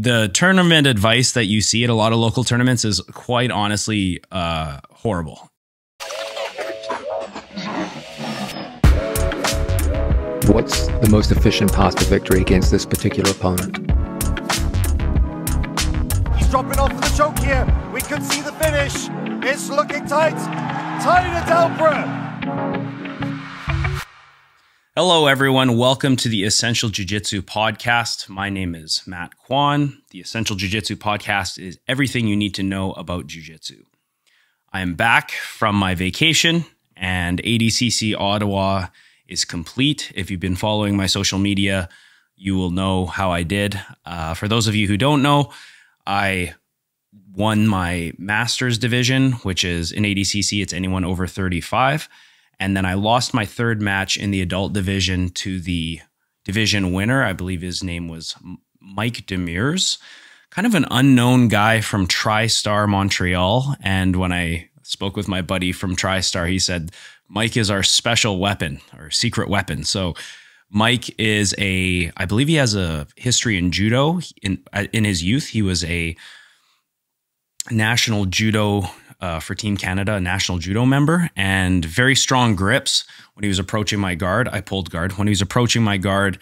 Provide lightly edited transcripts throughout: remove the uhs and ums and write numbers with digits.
the tournament advice that you see at a lot of local tournaments is quite honestly horrible. What's the most efficient path to victory against this particular opponent? He's dropping off for the choke here. We could see the finish. It's looking tight. Tight at Alpra. Hello, everyone. Welcome to the Essential Jiu Jitsu podcast. My name is Matt Kwan. The Essential Jiu Jitsu podcast is everything you need to know about Jiu Jitsu. I am back from my vacation, and ADCC Ottawa is complete. If you've been following my social media, you will know how I did. For those of you who don't know, I won my master's division, which is in ADCC, it's anyone over 35. And then I lost my third match in the adult division to the division winner. I believe his name was Mike Demers, kind of an unknown guy from TriStar Montreal. And when I spoke with my buddy from TriStar, he said, Mike is our special weapon or secret weapon. So Mike is I believe he has a history in judo. In his youth, he was a national judo for Team Canada, a national judo member, and very strong grips. When he was approaching my guard, I pulled guard. When he was approaching my guard,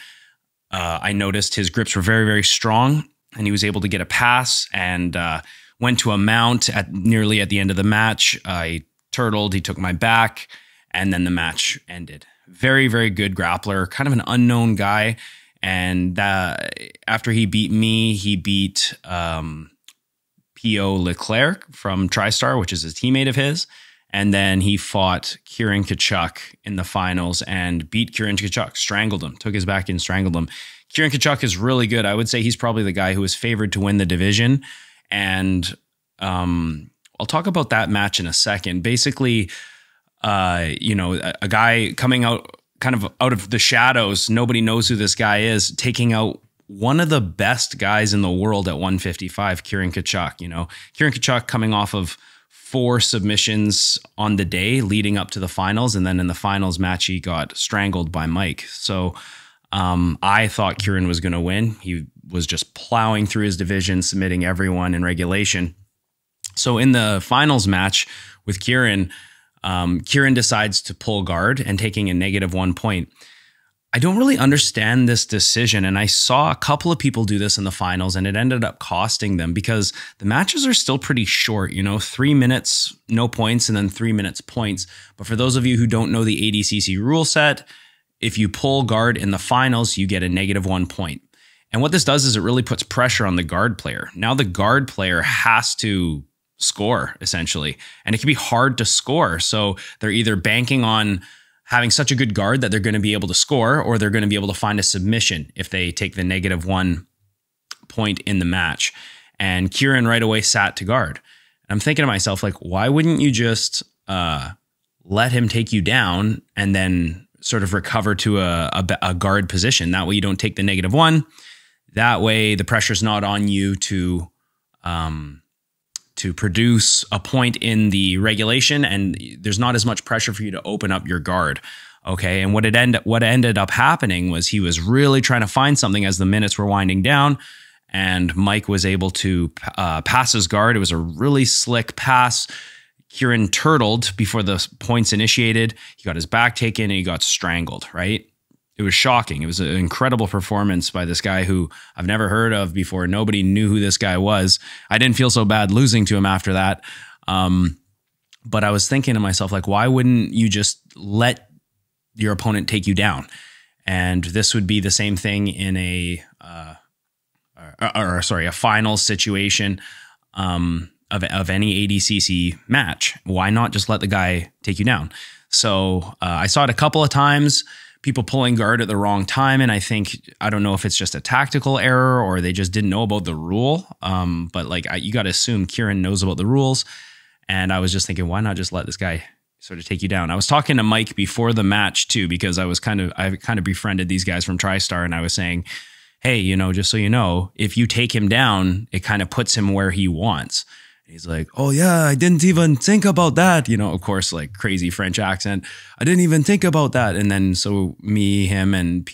I noticed his grips were very, very strong, and he was able to get a pass and went to a mount nearly at the end of the match. I turtled, he took my back, and then the match ended. Very, very good grappler, kind of an unknown guy. And after he beat me, he beat P.O. Leclerc from TriStar, which is a teammate of his. And then he fought Kieran Kachuk in the finals and beat Kieran Kachuk, strangled him, took his back and strangled him. Kieran Kachuk is really good. I would say he's probably the guy who was favored to win the division. And I'll talk about that match in a second. Basically, you know, a guy coming out kind of out of the shadows, nobody knows who this guy is, taking out one of the best guys in the world at 155, Kieran Kachuk. You know, Kieran Kachuk coming off of 4 submissions on the day leading up to the finals. And then in the finals match, he got strangled by Mike. So I thought Kieran was going to win. He was just plowing through his division, submitting everyone in regulation. So in the finals match with Kieran, Kieran decides to pull guard and taking a -1 point. I don't really understand this decision, and I saw a couple of people do this in the finals, and it ended up costing them because the matches are still pretty short, you know, 3 minutes, no points, and then 3 minutes points. But for those of you who don't know the ADCC rule set, if you pull guard in the finals, you get a -1 point. And what this does is it really puts pressure on the guard player. Now the guard player has to score, essentially, and it can be hard to score. So they're either banking on having such a good guard that they're going to be able to score, or they're going to be able to find a submission if they take the -1 point in the match. And Kieran right away sat to guard. I'm thinking to myself, like, why wouldn't you just let him take you down and then sort of recover to a guard position? That way you don't take the -1. That way the pressure's not on you to produce a point in the regulation, and there's not as much pressure for you to open up your guard. Okay. And what ended up happening was he was really trying to find something as the minutes were winding down, and Mike was able to pass his guard. It was a really slick pass. Kieran turtled before the points initiated. He got his back taken and he got strangled, right? It was shocking. It was an incredible performance by this guy who I've never heard of before. Nobody knew who this guy was. I didn't feel so bad losing to him after that. But I was thinking to myself, like, why wouldn't you just let your opponent take you down? And this would be the same thing in a final situation of any ADCC match. Why not just let the guy take you down? So I saw it a couple of times. People pulling guard at the wrong time. And I don't know if it's just a tactical error or they just didn't know about the rule. But like, you got to assume Kieran knows about the rules. And I was just thinking, why not just let this guy sort of take you down? I was talking to Mike before the match too, because I kind of befriended these guys from TriStar, and I was saying, hey, you know, just so you know, if you take him down, it kind of puts him where he wants. He's like, oh yeah, I didn't even think about that. You know, of course, like crazy French accent. I didn't even think about that. And then so me, him, and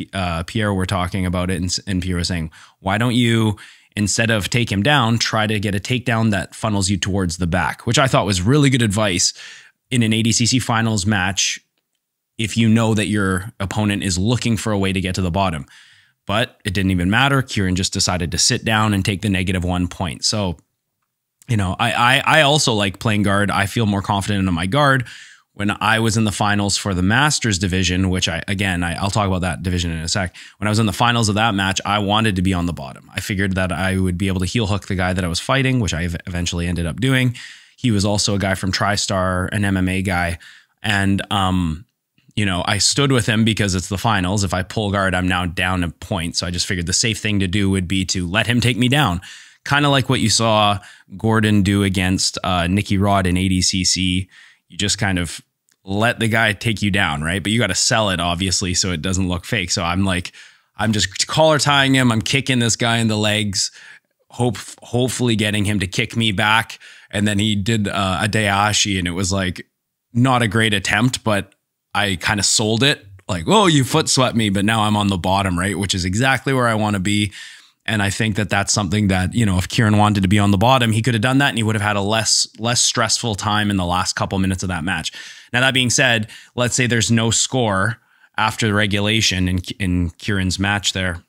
Pierre were talking about it. And Pierre was saying, why don't you, instead of take him down, try to get a takedown that funnels you towards the back, which I thought was really good advice in an ADCC finals match if you know that your opponent is looking for a way to get to the bottom. But it didn't even matter. Kieran just decided to sit down and take the -1 point. So, you know, I also like playing guard. I feel more confident in my guard. When I was in the finals for the Masters division, which I'll talk about that division in a sec. When I was in the finals of that match, I wanted to be on the bottom. I figured that I would be able to heel hook the guy that I was fighting, which I eventually ended up doing. He was also a guy from TriStar, an MMA guy. And, you know, I stood with him because it's the finals. If I pull guard, I'm now down a point. So I just figured the safe thing to do would be to let him take me down. Kind of like what you saw Gordon do against Nicky Rod in ADCC. You just kind of let the guy take you down, right? But you got to sell it, obviously, so it doesn't look fake. So I'm just collar tying him. I'm kicking this guy in the legs, hopefully getting him to kick me back. And then he did a Dayashi, and it was like not a great attempt, but I kind of sold it. Like, oh, you foot swept me, but now I'm on the bottom, right? Which is exactly where I want to be. And I think that that's something that, you know, if Kieran wanted to be on the bottom, he could have done that, and he would have had a less stressful time in the last couple minutes of that match. Now, that being said, let's say there's no score after the regulation in Kieran's match there.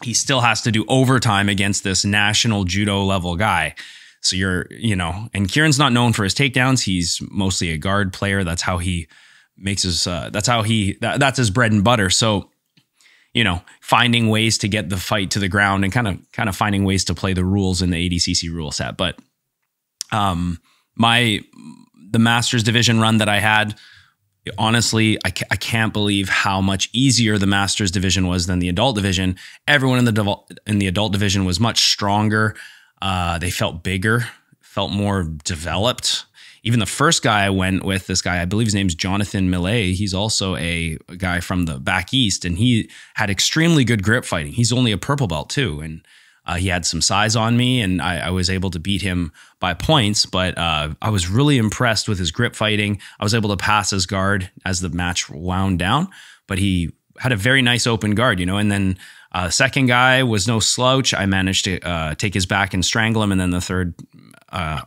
He still has to do overtime against this national judo level guy. So you know, and Kieran's not known for his takedowns. He's mostly a guard player. That's how he makes his, that's his bread and butter. So, you know, finding ways to get the fight to the ground and kind of finding ways to play the rules in the ADCC rule set. But the Masters division run that I had, honestly, I can't believe how much easier the Masters division was than the adult division. Everyone in the adult division was much stronger. They felt bigger, felt more developed. Even the first guy I went with, this guy, I believe his name's Jonathan Millet. He's also a guy from the back east, and he had extremely good grip fighting. He's only a purple belt too, and he had some size on me, and I was able to beat him by points, but I was really impressed with his grip fighting. I was able to pass his guard as the match wound down, but he had a very nice open guard, you know, and then second guy was no slouch. I managed to take his back and strangle him, and then the third...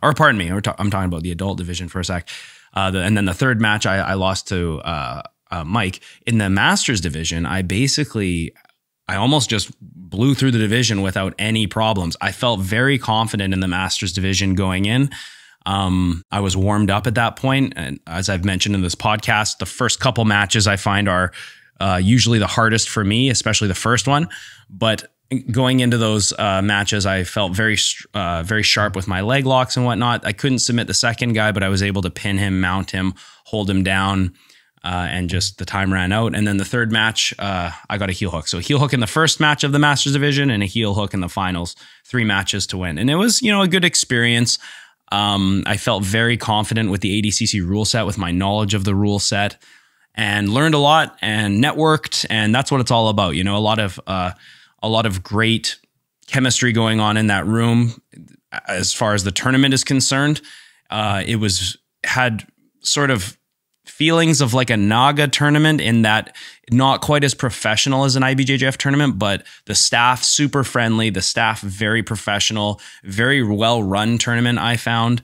or pardon me, I'm talking about the adult division for a sec. And then the third match, I lost to Mike. In the Masters division, I almost just blew through the division without any problems. I felt very confident in the Masters division going in. I was warmed up at that point. And as I've mentioned in this podcast, the first couple matches I find are usually the hardest for me, especially the first one. But going into those matches, I felt very sharp with my leg locks and whatnot. I couldn't submit the second guy, but I was able to pin him, mount him, hold him down, and just the time ran out. And then the third match, I got a heel hook. So a heel hook in the first match of the Masters division and a heel hook in the finals, 3 matches to win. And it was, you know, a good experience. I felt very confident with the ADCC rule set, with my knowledge of the rule set, and learned a lot and networked. And that's what it's all about. You know, a lot of great chemistry going on in that room. As far as the tournament is concerned, it had sort of feelings of like a Naga tournament, in that not quite as professional as an IBJJF tournament, but the staff super friendly, the staff very professional, very well run tournament. I found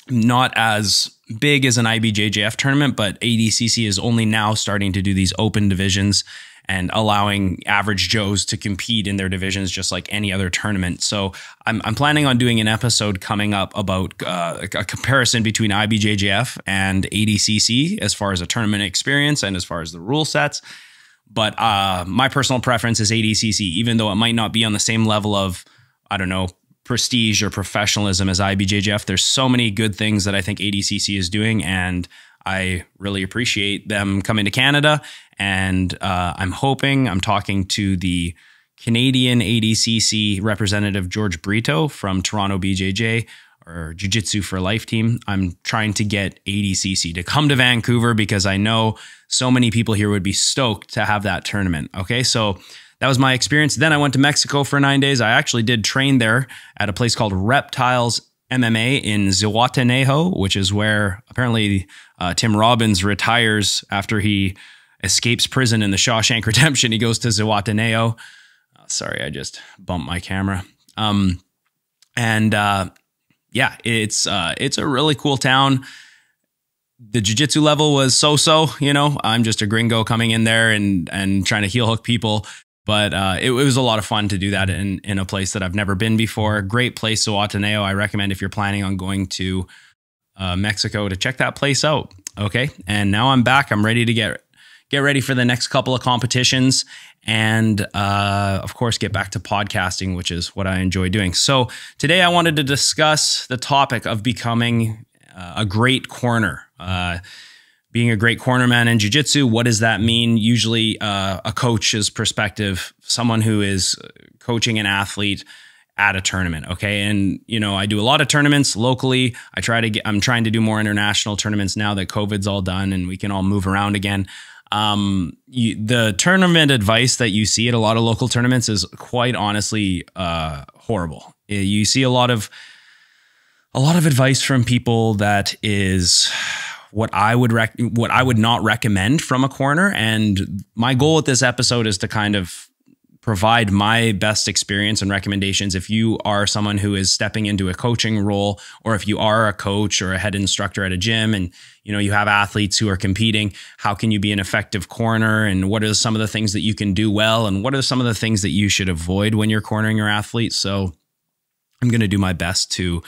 not as big as an IBJJF tournament, but ADCC is only now starting to do these open divisions and allowing average Joes to compete in their divisions just like any other tournament. So I'm planning on doing an episode coming up about a comparison between IBJJF and ADCC as far as a tournament experience and as far as the rule sets. But my personal preference is ADCC, even though it might not be on the same level of, I don't know, prestige or professionalism as IBJJF. There's so many good things that I think ADCC is doing, and I really appreciate them coming to Canada. And I'm talking to the Canadian ADCC representative, George Brito from Toronto BJJ, or Jiu Jitsu for Life team. I'm trying to get ADCC to come to Vancouver because I know so many people here would be stoked to have that tournament. Okay, so that was my experience. Then I went to Mexico for 9 days. I actually did train there at a place called Reptiles MMA in Zihuatanejo, which is where apparently Tim Robbins retires after he escapes prison in the Shawshank Redemption. He goes to Zihuatanejo. Sorry, I just bumped my camera. Yeah, it's a really cool town. The jiu-jitsu level was so-so, you know. I'm just a gringo coming in there and trying to heel hook people. But it was a lot of fun to do that in a place that I've never been before. Great place, Ateneo. I recommend if you're planning on going to Mexico to check that place out. Okay, and now I'm back. I'm ready to get ready for the next couple of competitions, and of course get back to podcasting, which is what I enjoy doing. So today I wanted to discuss the topic of becoming a great corner. Being a great cornerman in jiu-jitsu, what does that mean? Usually a coach's perspective, someone who is coaching an athlete at a tournament, okay? And, you know, I do a lot of tournaments locally. I'm trying to do more international tournaments now that COVID's all done and we can all move around again. The tournament advice that you see at a lot of local tournaments is quite honestly horrible. You see a lot of advice from people that is what I would not recommend from a corner. And my goal with this episode is to kind of provide my best experience and recommendations. If you are someone who is stepping into a coaching role, or if you are a coach or a head instructor at a gym and you know you have athletes who are competing, how can you be an effective corner, and what are some of the things that you can do well, and what are some of the things that you should avoid when you're cornering your athlete? So I'm going to do my best to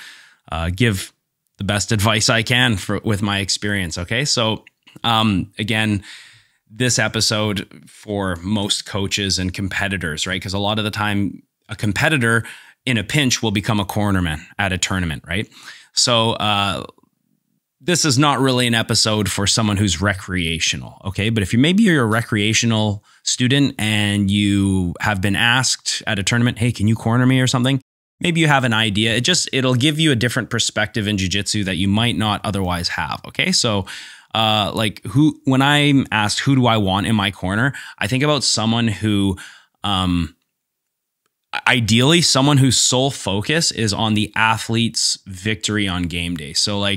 give the best advice I can with my experience. Okay. So, again, this episode for most coaches and competitors, right? Because a lot of the time a competitor in a pinch will become a cornerman at a tournament, right? So, this is not really an episode for someone who's recreational. Okay. But if maybe you're a recreational student and you have been asked at a tournament, hey, can you corner me or something? Maybe you have an idea. It'll give you a different perspective in jiu-jitsu that you might not otherwise have. Okay. So, when I'm asked, who do I want in my corner? I think about someone who, ideally someone whose sole focus is on the athlete's victory on game day. So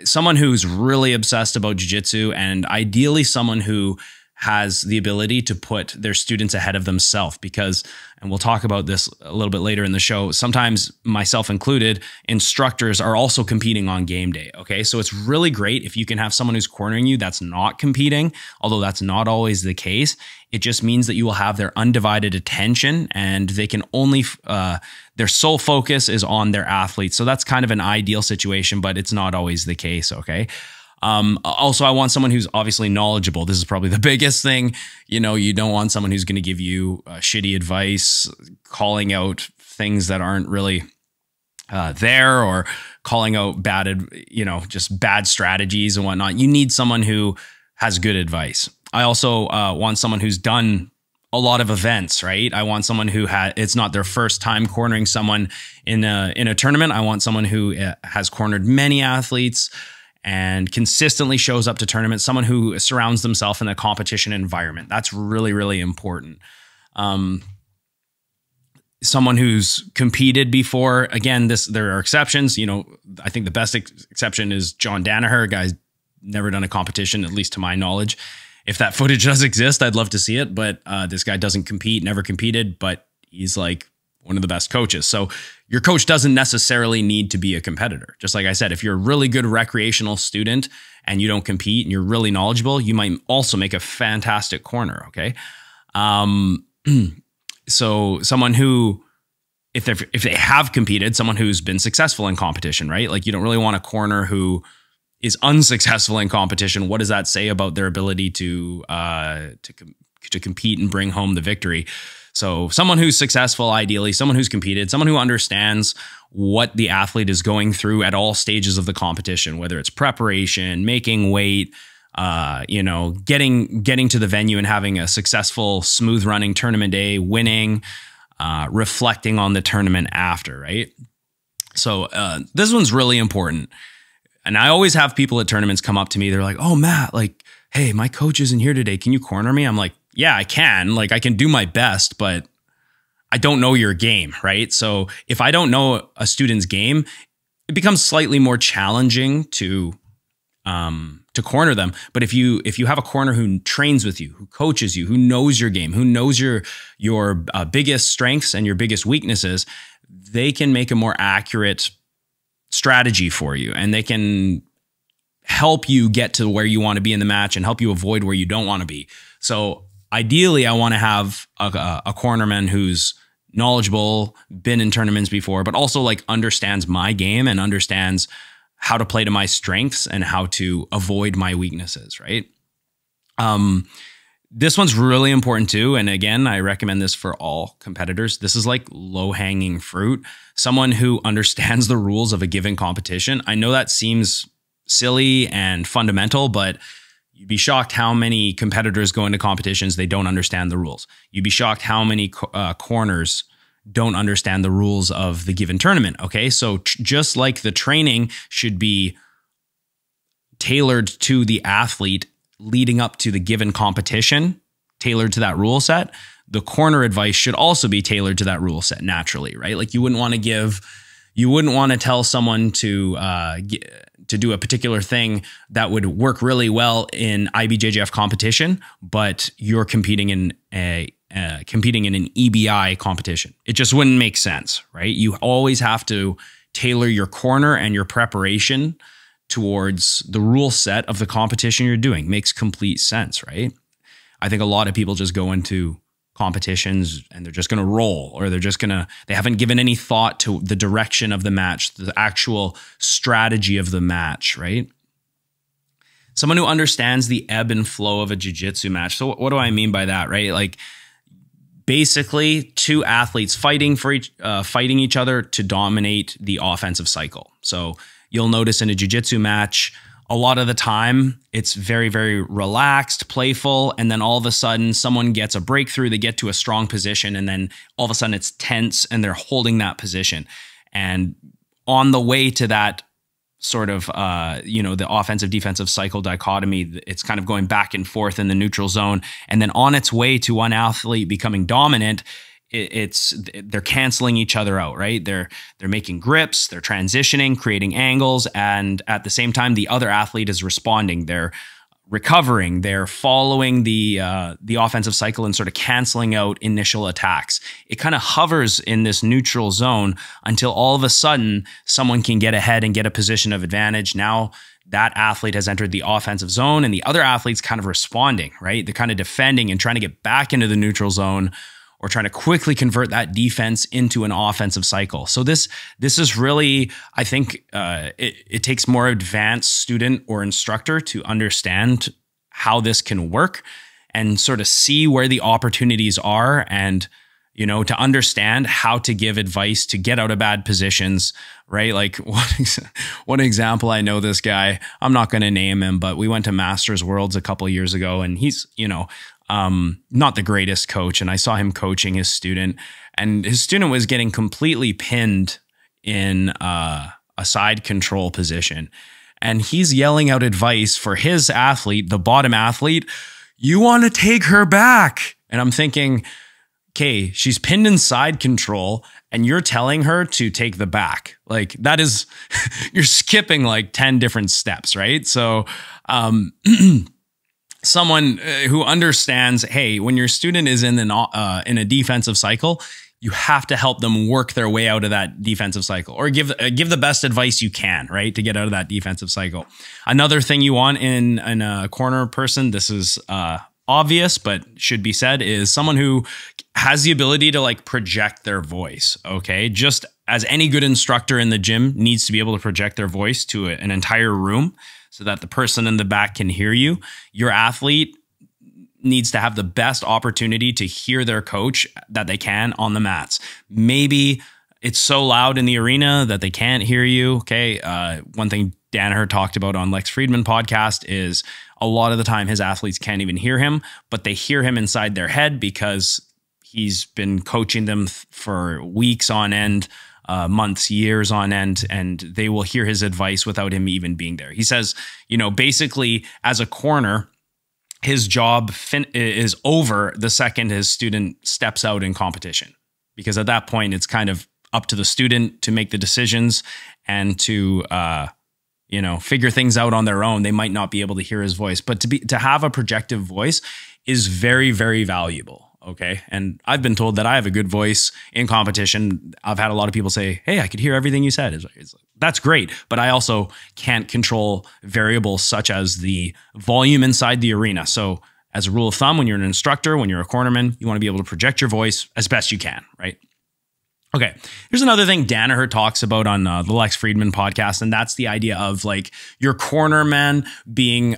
someone who's really obsessed about jiu-jitsu, and ideally someone who has the ability to put their students ahead of themselves, because, and we'll talk about this a little bit later in the show, sometimes myself included, instructors are also competing on game day. Okay. So it's really great if you can have someone who's cornering you that's not competing, although that's not always the case. It just means that you will have their undivided attention, and they can only, their sole focus is on their athletes. So that's kind of an ideal situation, but it's not always the case. Okay. Also, I want someone who's obviously knowledgeable. This is probably the biggest thing. You know, you don't want someone who's going to give you shitty advice, calling out things that aren't really there, or calling out just bad strategies and whatnot. You need someone who has good advice. I also want someone who's done a lot of events, right? I want someone who it's not their first time cornering someone in a tournament. I want someone who has cornered many athletes and consistently shows up to tournaments, someone who surrounds themselves in a competition environment. That's really, really important. Someone who's competed before. Again, there are exceptions. You know, I think the best exception is John Danaher. Guy's never done a competition, at least to my knowledge. If that footage does exist, I'd love to see it. But this guy doesn't compete, never competed, but he's like one of the best coaches. So your coach doesn't necessarily need to be a competitor. Just like I said, if you're a really good recreational student and you don't compete and you're really knowledgeable, you might also make a fantastic corner. Okay. So someone who, if they have competed, someone who's been successful in competition, right? Like, you don't really want a corner who is unsuccessful in competition. What does that say about their ability to compete and bring home the victory? So someone who's successful, ideally, someone who's competed, someone who understands what the athlete is going through at all stages of the competition, whether it's preparation, making weight, getting to the venue and having a successful, smooth running tournament day, winning, reflecting on the tournament after, right? So this one's really important. And I always have people at tournaments come up to me. They're like, oh, Matt, like, hey, my coach isn't here today. Can you corner me? I'm like, yeah, I can. Like, I can do my best, but I don't know your game, right? So if I don't know a student's game, it becomes slightly more challenging to to corner them. But if you have a corner who trains with you, who coaches you, who knows your game, who knows your biggest strengths and your biggest weaknesses, they can make a more accurate strategy for you, and they can help you get to where you want to be in the match and help you avoid where you don't want to be. So ideally, I want to have a cornerman who's knowledgeable, been in tournaments before, but also like understands my game and understands how to play to my strengths and how to avoid my weaknesses, right? This one's really important too. And again, I recommend this for all competitors. This is like low-hanging fruit. Someone who understands the rules of a given competition. I know that seems silly and fundamental, but you'd be shocked how many competitors go into competitions, they don't understand the rules. You'd be shocked how many corners don't understand the rules of the given tournament. Okay, so just like the training should be tailored to the athlete leading up to the given competition, tailored to that rule set, the corner advice should also be tailored to that rule set naturally, right? Like you wouldn't want to tell someone to do a particular thing that would work really well in IBJJF competition, but you're competing in an EBI competition. It just wouldn't make sense, right? You always have to tailor your corner and your preparation towards the rule set of the competition you're doing. Makes complete sense, right? I think a lot of people just go into competitions and they're just going to roll, or they haven't given any thought to the direction of the match, the actual strategy of the match, right? Someone who understands the ebb and flow of a jiu-jitsu match. So what do I mean by that, right? Like basically two athletes fighting each other to dominate the offensive cycle. So you'll notice in a jiu-jitsu match, a lot of the time it's very, very relaxed, playful, and then all of a sudden someone gets a breakthrough, they get to a strong position, and then all of a sudden it's tense and they're holding that position. And on the way to that sort of, the offensive defensive cycle dichotomy, it's kind of going back and forth in the neutral zone. And then on its way to one athlete becoming dominant, they're canceling each other out, right? They're making grips, they're transitioning, creating angles, and at the same time, the other athlete is responding. They're recovering, they're following the offensive cycle and sort of canceling out initial attacks. It kind of hovers in this neutral zone until all of a sudden someone can get ahead and get a position of advantage. Now that athlete has entered the offensive zone and the other athlete's kind of responding, right? They're kind of defending and trying to get back into the neutral zone, or trying to quickly convert that defense into an offensive cycle. So this is really, I think, it takes more advanced student or instructor to understand how this can work and sort of see where the opportunities are, and to understand how to give advice to get out of bad positions, right? Like one example, I know this guy, I'm not going to name him, but we went to Masters Worlds a couple of years ago, and he's, not the greatest coach. And I saw him coaching his student, and his student was getting completely pinned in a side control position. And he's yelling out advice for his athlete, the bottom athlete, you want to take her back. And I'm thinking, okay, she's pinned in side control and you're telling her to take the back. Like that is, you're skipping like 10 different steps, right? So, someone who understands, hey, when your student is in a defensive cycle, you have to help them work their way out of that defensive cycle, or give the best advice you can, right, to get out of that defensive cycle. Another thing you want in a corner person, this is obvious but should be said, is someone who has the ability to like project their voice. Okay, just as any good instructor in the gym needs to be able to project their voice to an entire room, so that the person in the back can hear you. Your athlete needs to have the best opportunity to hear their coach that they can on the mats. Maybe it's so loud in the arena that they can't hear you. Okay. One thing Danaher talked about on Lex Friedman podcast is a lot of the time his athletes can't even hear him, but they hear him inside their head because he's been coaching them for weeks on end, months, years on end, and they will hear his advice without him even being there. He says, basically as a corner, his job is over the second his student steps out in competition, because at that point, it's kind of up to the student to make the decisions and to, you know, figure things out on their own, they might not be able to hear his voice. But to have a projective voice is very, very valuable. Okay. And I've been told that I have a good voice in competition. I've had a lot of people say, hey, I could hear everything you said. That's great. But I also can't control variables such as the volume inside the arena. So as a rule of thumb, when you're an instructor, when you're a cornerman, you want to be able to project your voice as best you can, right? Okay, here's another thing Danaher talks about on the Lex Friedman podcast, and that's the idea of like your cornerman being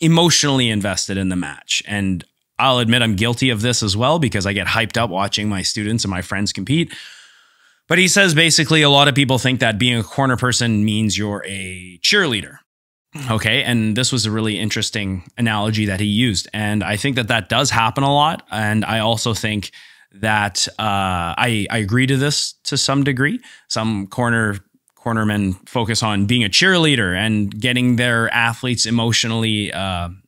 emotionally invested in the match. And I'll admit I'm guilty of this as well because I get hyped up watching my students and my friends compete. But he says basically a lot of people think that being a corner person means you're a cheerleader. Okay, and this was a really interesting analogy that he used. And I think that that does happen a lot. And I also think that I agree to this to some degree. Some cornermen focus on being a cheerleader and getting their athletes emotionally,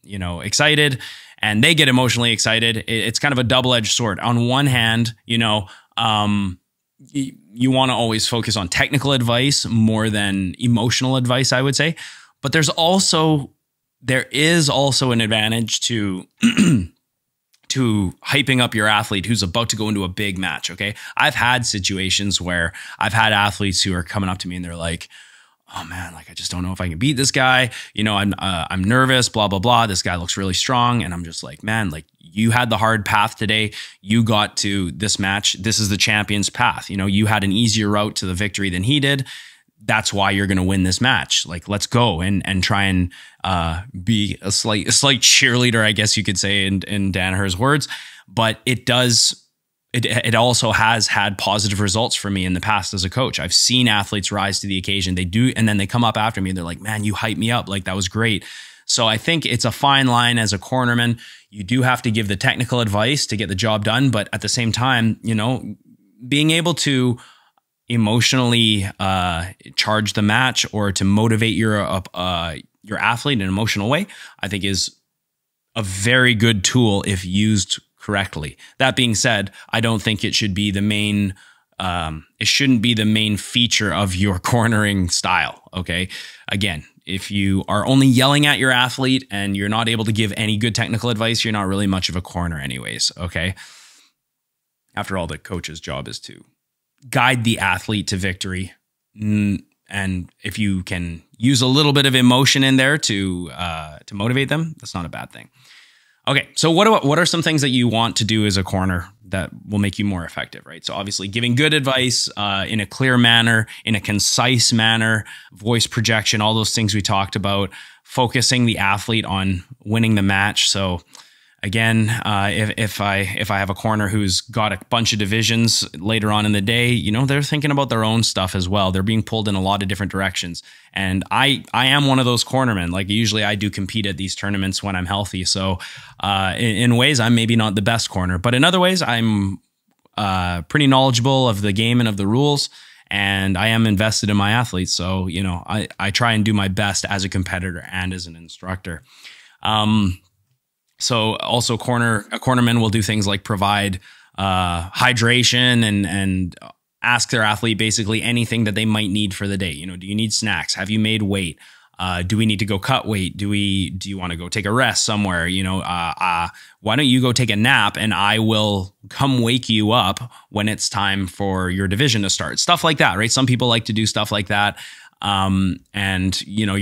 you know, excited, and they get emotionally excited. It's kind of a double-edged sword. On one hand, you know, you want to always focus on technical advice more than emotional advice, I would say. But there is also an advantage to to hyping up your athlete who's about to go into a big match, okay? I've had situations where I've had athletes who are coming up to me and they're like, oh man, like I just don't know if I can beat this guy. You know, I'm nervous, blah, blah, blah. This guy looks really strong. And I'm just like, man, like you had the hard path today. You got to this match. This is the champion's path. You know, you had an easier route to the victory than he did. That's why you're going to win this match. Like, let's go and try and be a slight cheerleader, I guess you could say in Danaher's words. But it also has had positive results for me in the past as a coach. I've seen athletes rise to the occasion. They do, and then they come up after me and they're like, man, you hyped me up. Like, that was great. So I think it's a fine line as a cornerman. You do have to give the technical advice to get the job done. But at the same time, you know, being able to emotionally charge the match or to motivate your athlete in an emotional way, I think is a very good tool if used correctly. That being said, I don't think it should be the main, it shouldn't be the main feature of your cornering style. Okay. Again, if you are only yelling at your athlete and you're not able to give any good technical advice, you're not really much of a corner anyways. Okay. After all, the coach's job is to guide the athlete to victory. And if you can use a little bit of emotion in there to motivate them, that's not a bad thing. Okay, so what are some things that you want to do as a corner that will make you more effective, right? So obviously giving good advice in a clear manner, in a concise manner, voice projection, all those things we talked about, focusing the athlete on winning the match. So again, if I have a corner who's got a bunch of divisions later on in the day, you know, they're thinking about their own stuff as well. They're being pulled in a lot of different directions. And I am one of those cornermen. Like usually I do compete at these tournaments when I'm healthy. So in ways, I'm maybe not the best corner, but in other ways, I'm pretty knowledgeable of the game and of the rules. And I am invested in my athletes. So, you know, I try and do my best as a competitor and as an instructor. So also a cornerman will do things like provide hydration and ask their athlete basically anything that they might need for the day. You know, do you need snacks? Have you made weight? Do we need to go cut weight? Do you want to go take a rest somewhere? You know, why don't you go take a nap and I will come wake you up when it's time for your division to start? Stuff like that, right? Some people like to do stuff like that. And you know,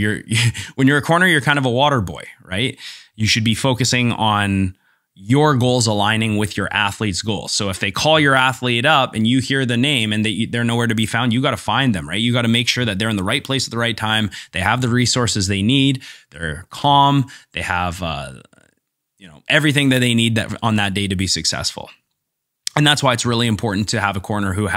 when you're a corner, you're kind of a water boy, right? You should be focusing on your goals aligning with your athlete's goals. So if they call your athlete up and you hear the name and they're nowhere to be found, you got to find them, right? You got to make sure that they're in the right place at the right time. They have the resources they need. They're calm. They have, you know, everything that they need on that day to be successful. And that's why it's really important to have a corner who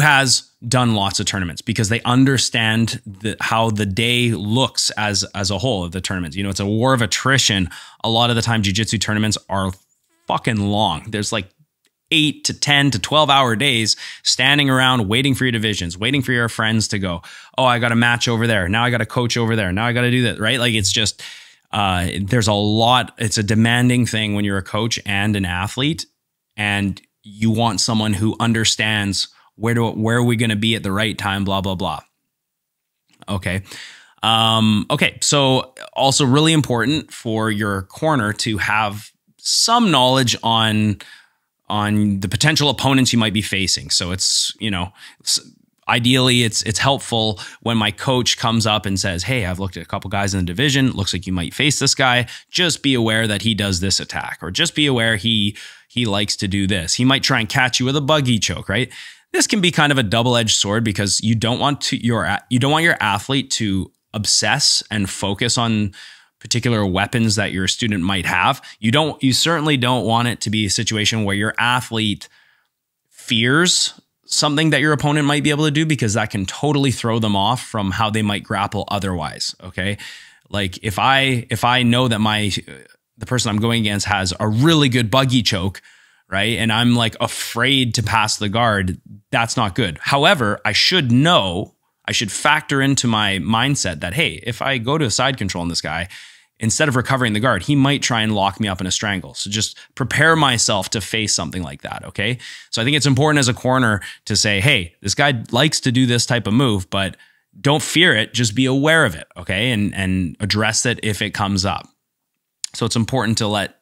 has done lots of tournaments, because they understand how the day looks as a whole of the tournaments. You know, it's a war of attrition. A lot of the time, jiu-jitsu tournaments are fucking long. There's like 8 to 10 to 12 hour days standing around waiting for your divisions, waiting for your friends to go, oh, I got a match over there. Now I got a coach over there. Now I got to do that, right? Like it's just, there's a lot. It's a demanding thing when you're a coach and an athlete, and you want someone who understands where are we going to be at the right time, blah, blah, blah. Okay. Okay. So also really important for your corner to have some knowledge on the potential opponents you might be facing. So it's, ideally it's helpful when my coach comes up and says, hey, I've looked at a couple guys in the division. Looks like you might face this guy. Just be aware that he does this attack, or just be aware he likes to do this. He might try and catch you with a buggy choke, right? This can be kind of a double-edged sword because you don't want your athlete to obsess and focus on particular weapons that your student might have. You certainly don't want it to be a situation where your athlete fears something that your opponent might be able to do, because that can totally throw them off from how they might grapple otherwise. Okay. Like if I know that the person I'm going against has a really good buggy choke, right, and I'm like afraid to pass the guard, that's not good. However, I should factor into my mindset that, hey, if I go to a side control on this guy, instead of recovering the guard, he might try and lock me up in a strangle. So just prepare myself to face something like that, okay? So I think it's important as a corner to say, hey, this guy likes to do this type of move, but don't fear it, just be aware of it, okay? And address it if it comes up. So it's important to let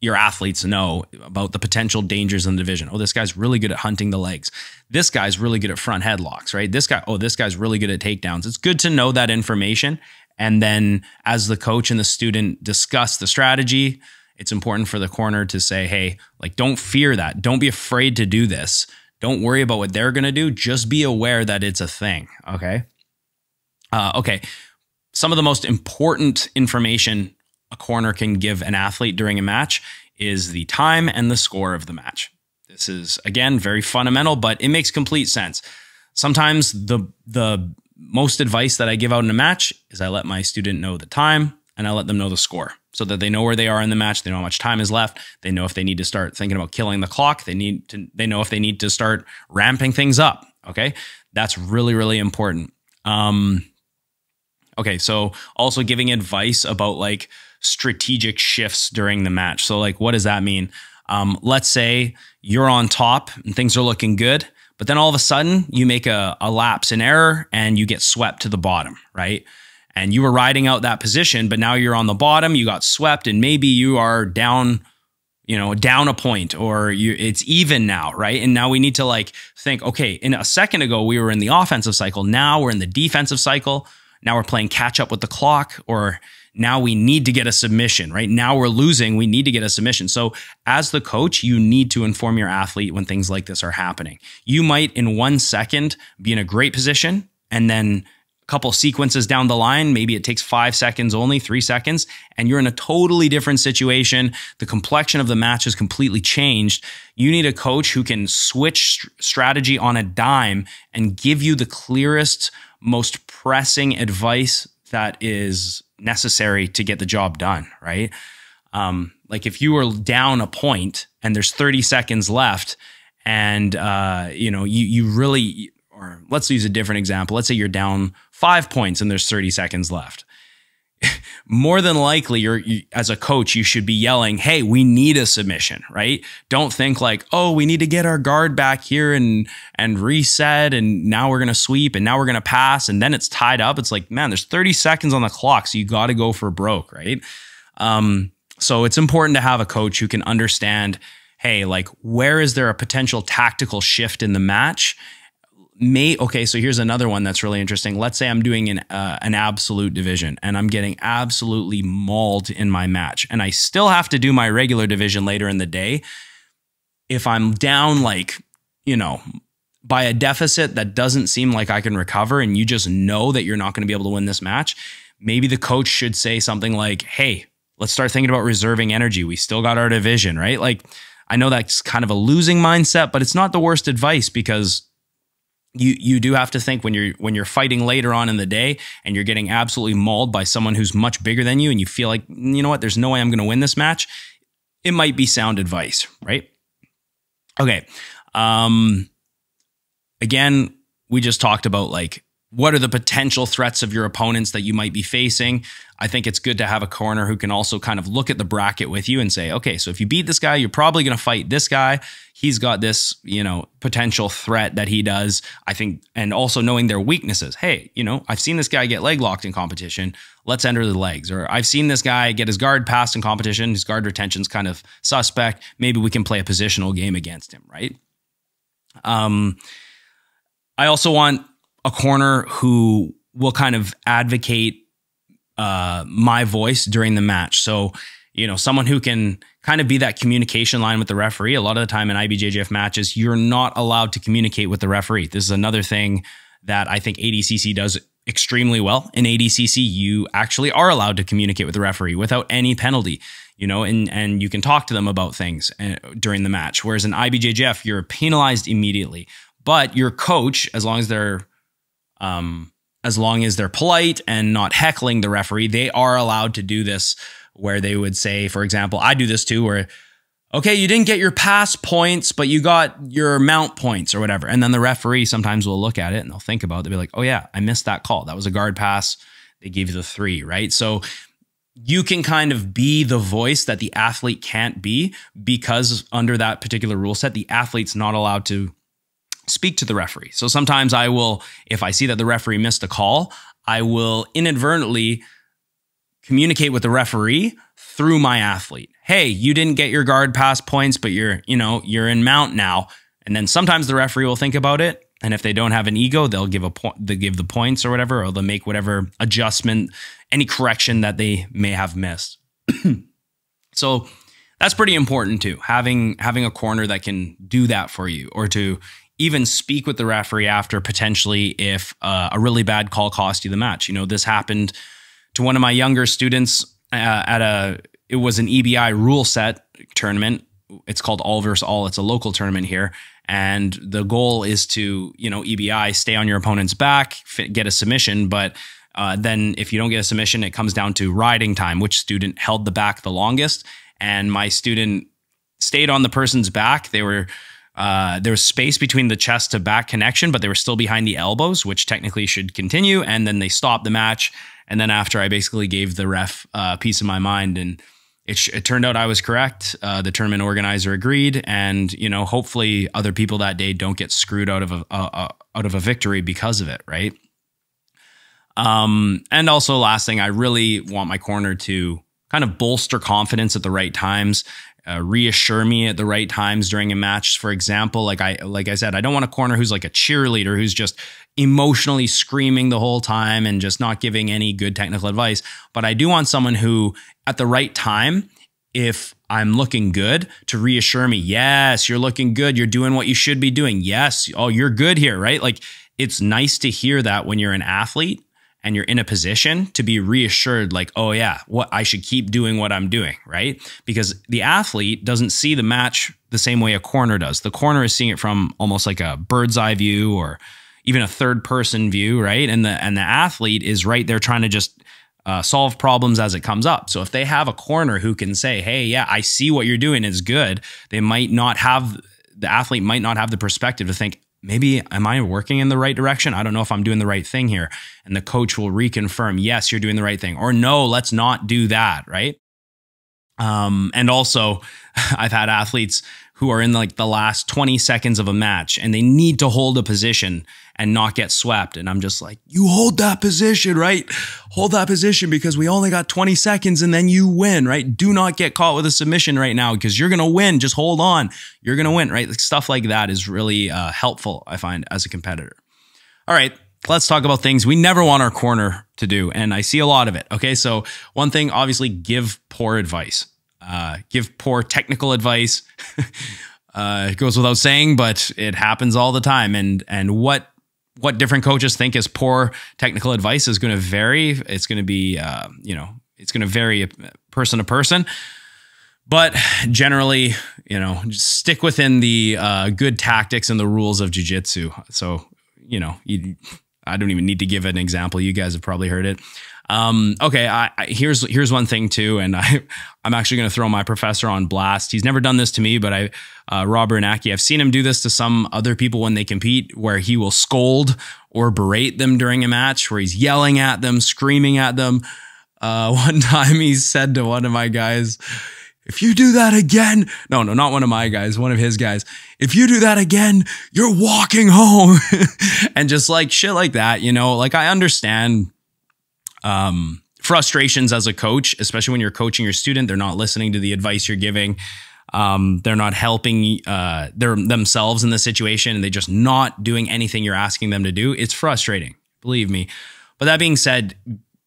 your athletes know about the potential dangers in the division. Oh, this guy's really good at hunting the legs. This guy's really good at front headlocks, right? This guy's really good at takedowns. It's good to know that information. And then as the coach and the student discuss the strategy, it's important for the corner to say, hey, like, don't fear that. Don't be afraid to do this. Don't worry about what they're going to do. Just be aware that it's a thing. Okay. Okay. Some of the most important information a corner can give an athlete during a match is the time and the score of the match. This is, again, very fundamental, but it makes complete sense. Sometimes the most advice that I give out in a match is I let my student know the time and I let them know the score so that they know where they are in the match. They know how much time is left. They know if they need to start thinking about killing the clock. They know if they need to start ramping things up. Okay. That's really, really important. Okay. So also giving advice about like strategic shifts during the match. So like, what does that mean? Let's say you're on top and things are looking good, but then all of a sudden you make a lapse in error and you get swept to the bottom, right? And you were riding out that position, but now you're on the bottom, you got swept, and maybe you are down, down a point, or it's even now, right? And now we need to like think, okay, in a second ago, we were in the offensive cycle. Now we're in the defensive cycle. Now we're playing catch up with the clock, or now we need to get a submission, right? Now we're losing. We need to get a submission. So as the coach, you need to inform your athlete when things like this are happening. You might in 1 second be in a great position, and then a couple sequences down the line, maybe it takes 5 seconds only, 3 seconds, and you're in a totally different situation. The complexion of the match has completely changed. You need a coach who can switch strategy on a dime and give you the clearest, most pressing advice that is necessary to get the job done, right? Like if you were down a point and there's 30 seconds left, and you really, or let's use a different example. Let's say you're down 5 points and there's 30 seconds left. More than likely, as a coach, you should be yelling, hey, we need a submission, right? Don't think like, oh, we need to get our guard back here and reset, and now we're going to sweep, and now we're going to pass, and then it's tied up. It's like, man, there's 30 seconds on the clock, so you got to go for broke, right? So it's important to have a coach who can understand, hey, like, where is there a potential tactical shift in the match? Okay, so here's another one that's really interesting. Let's say I'm doing an absolute division and I'm getting absolutely mauled in my match, and I still have to do my regular division later in the day. If I'm down like, by a deficit that doesn't seem like I can recover, and you just know that you're not going to be able to win this match, maybe the coach should say something like, hey, let's start thinking about reserving energy. We still got our division, right? Like, I know that's kind of a losing mindset, but it's not the worst advice, because you do have to think when you're fighting later on in the day and you're getting absolutely mauled by someone who's much bigger than you, and you feel like, you know what, there's no way I'm going to win this match. It might be sound advice, right? Okay. Again, we just talked about like what are the potential threats of your opponents that you might be facing? I think it's good to have a corner who can also kind of look at the bracket with you and say, okay, so if you beat this guy, you're probably going to fight this guy. He's got this, you know, potential threat that he does. I think, and also knowing their weaknesses. Hey, you know, I've seen this guy get leg locked in competition. Let's enter the legs. Or I've seen this guy get his guard passed in competition. His guard retention's kind of suspect. Maybe we can play a positional game against him, right? I also want a corner who will kind of advocate my voice during the match. So, you know, someone who can kind of be that communication line with the referee. A lot of the time in IBJJF matches, you're not allowed to communicate with the referee. This is another thing that I think ADCC does extremely well. In ADCC, you actually are allowed to communicate with the referee without any penalty, you know, and you can talk to them about things during the match. Whereas in IBJJF, you're penalized immediately. But your coach, as long as they're polite and not heckling the referee, they are allowed to do this, where they would say, for example, I do this too, where, okay, you didn't get your pass points, but you got your mount points or whatever. And then the referee sometimes will look at it and they'll think about it. They'll be like, oh yeah, I missed that call. That was a guard pass. They gave you the 3, right? So you can kind of be the voice that the athlete can't be, because under that particular rule set, the athlete's not allowed to speak to the referee. So sometimes I will, if I see that the referee missed a call, I will inadvertently communicate with the referee through my athlete. Hey, you didn't get your guard pass points, but you're in mount now. And then sometimes the referee will think about it. And if they don't have an ego, they'll give the points or whatever, or they'll make whatever adjustment, any correction that they may have missed. So that's pretty important too. Having a corner that can do that for you, or to even speak with the referee after, potentially, if a really bad call cost you the match. You know, this happened to one of my younger students it was an EBI rule set tournament. It's called All versus All. It's a local tournament here. And the goal is to, you know, EBI, stay on your opponent's back, get a submission. But then if you don't get a submission, it comes down to riding time, which student held the back the longest. And my student stayed on the person's back. There was space between the chest to back connection, but they were still behind the elbows, which technically should continue. And then they stopped the match. And then after, I basically gave the ref a piece of my mind, and it turned out I was correct. The tournament organizer agreed, and, you know, hopefully other people that day don't get screwed out of a victory because of it, right? And also, last thing, I really want my corner to kind of bolster confidence at the right times. Reassure me at the right times during a match. For example, like I said, I don't want a corner who's like a cheerleader, who's just emotionally screaming the whole time and just not giving any good technical advice. But I do want someone who, at the right time, if I'm looking good, to reassure me, yes, you're looking good. You're doing what you should be doing. Yes. Oh, you're good here, right? Like, it's nice to hear that when you're an athlete and you're in a position to be reassured, like, oh yeah, what I should keep doing what I'm doing, right? Because the athlete doesn't see the match the same way a corner does. The corner is seeing it from almost like a bird's eye view, or even a third person view, right? And the athlete is right there trying to just solve problems as it comes up. So if they have a corner who can say, hey, yeah, I see what you're doing is good, the athlete might not have the perspective to think, maybe, am I working in the right direction? I don't know if I'm doing the right thing here. And the coach will reconfirm, yes, you're doing the right thing. Or no, let's not do that, right? And also, I've had athletes who are in like the last 20 seconds of a match and they need to hold a position and not get swept. And I'm just like, you hold that position, right? Hold that position, because we only got 20 seconds and then you win, right? Do not get caught with a submission right now, because you're going to win. Just hold on. You're going to win, right? Like, stuff like that is really helpful, I find, as a competitor. All right, let's talk about things we never want our corner to do. And I see a lot of it. Okay, so one thing, obviously, give poor advice. Give poor technical advice. It goes without saying, but it happens all the time. And what different coaches think is poor technical advice is going to vary. It's going to be, it's going to vary person to person. But generally, just stick within the good tactics and the rules of jiu-jitsu. So, I don't even need to give an example. You guys have probably heard it. Okay, here's one thing too, and I'm actually going to throw my professor on blast. He's never done this to me, but Rob Bernacki, I've seen him do this to some other people when they compete, where he will scold or berate them during a match, where he's yelling at them, screaming at them. One time he said to one of my guys, if you do that again, no, not one of my guys, one of his guys, if you do that again, you're walking home. And just like shit like that, you know, like I understand frustrations as a coach, especially when you're coaching your student. They're not listening to the advice you're giving. They're not helping themselves in the situation, and they're just not doing anything you're asking them to do. It's frustrating, believe me. But that being said,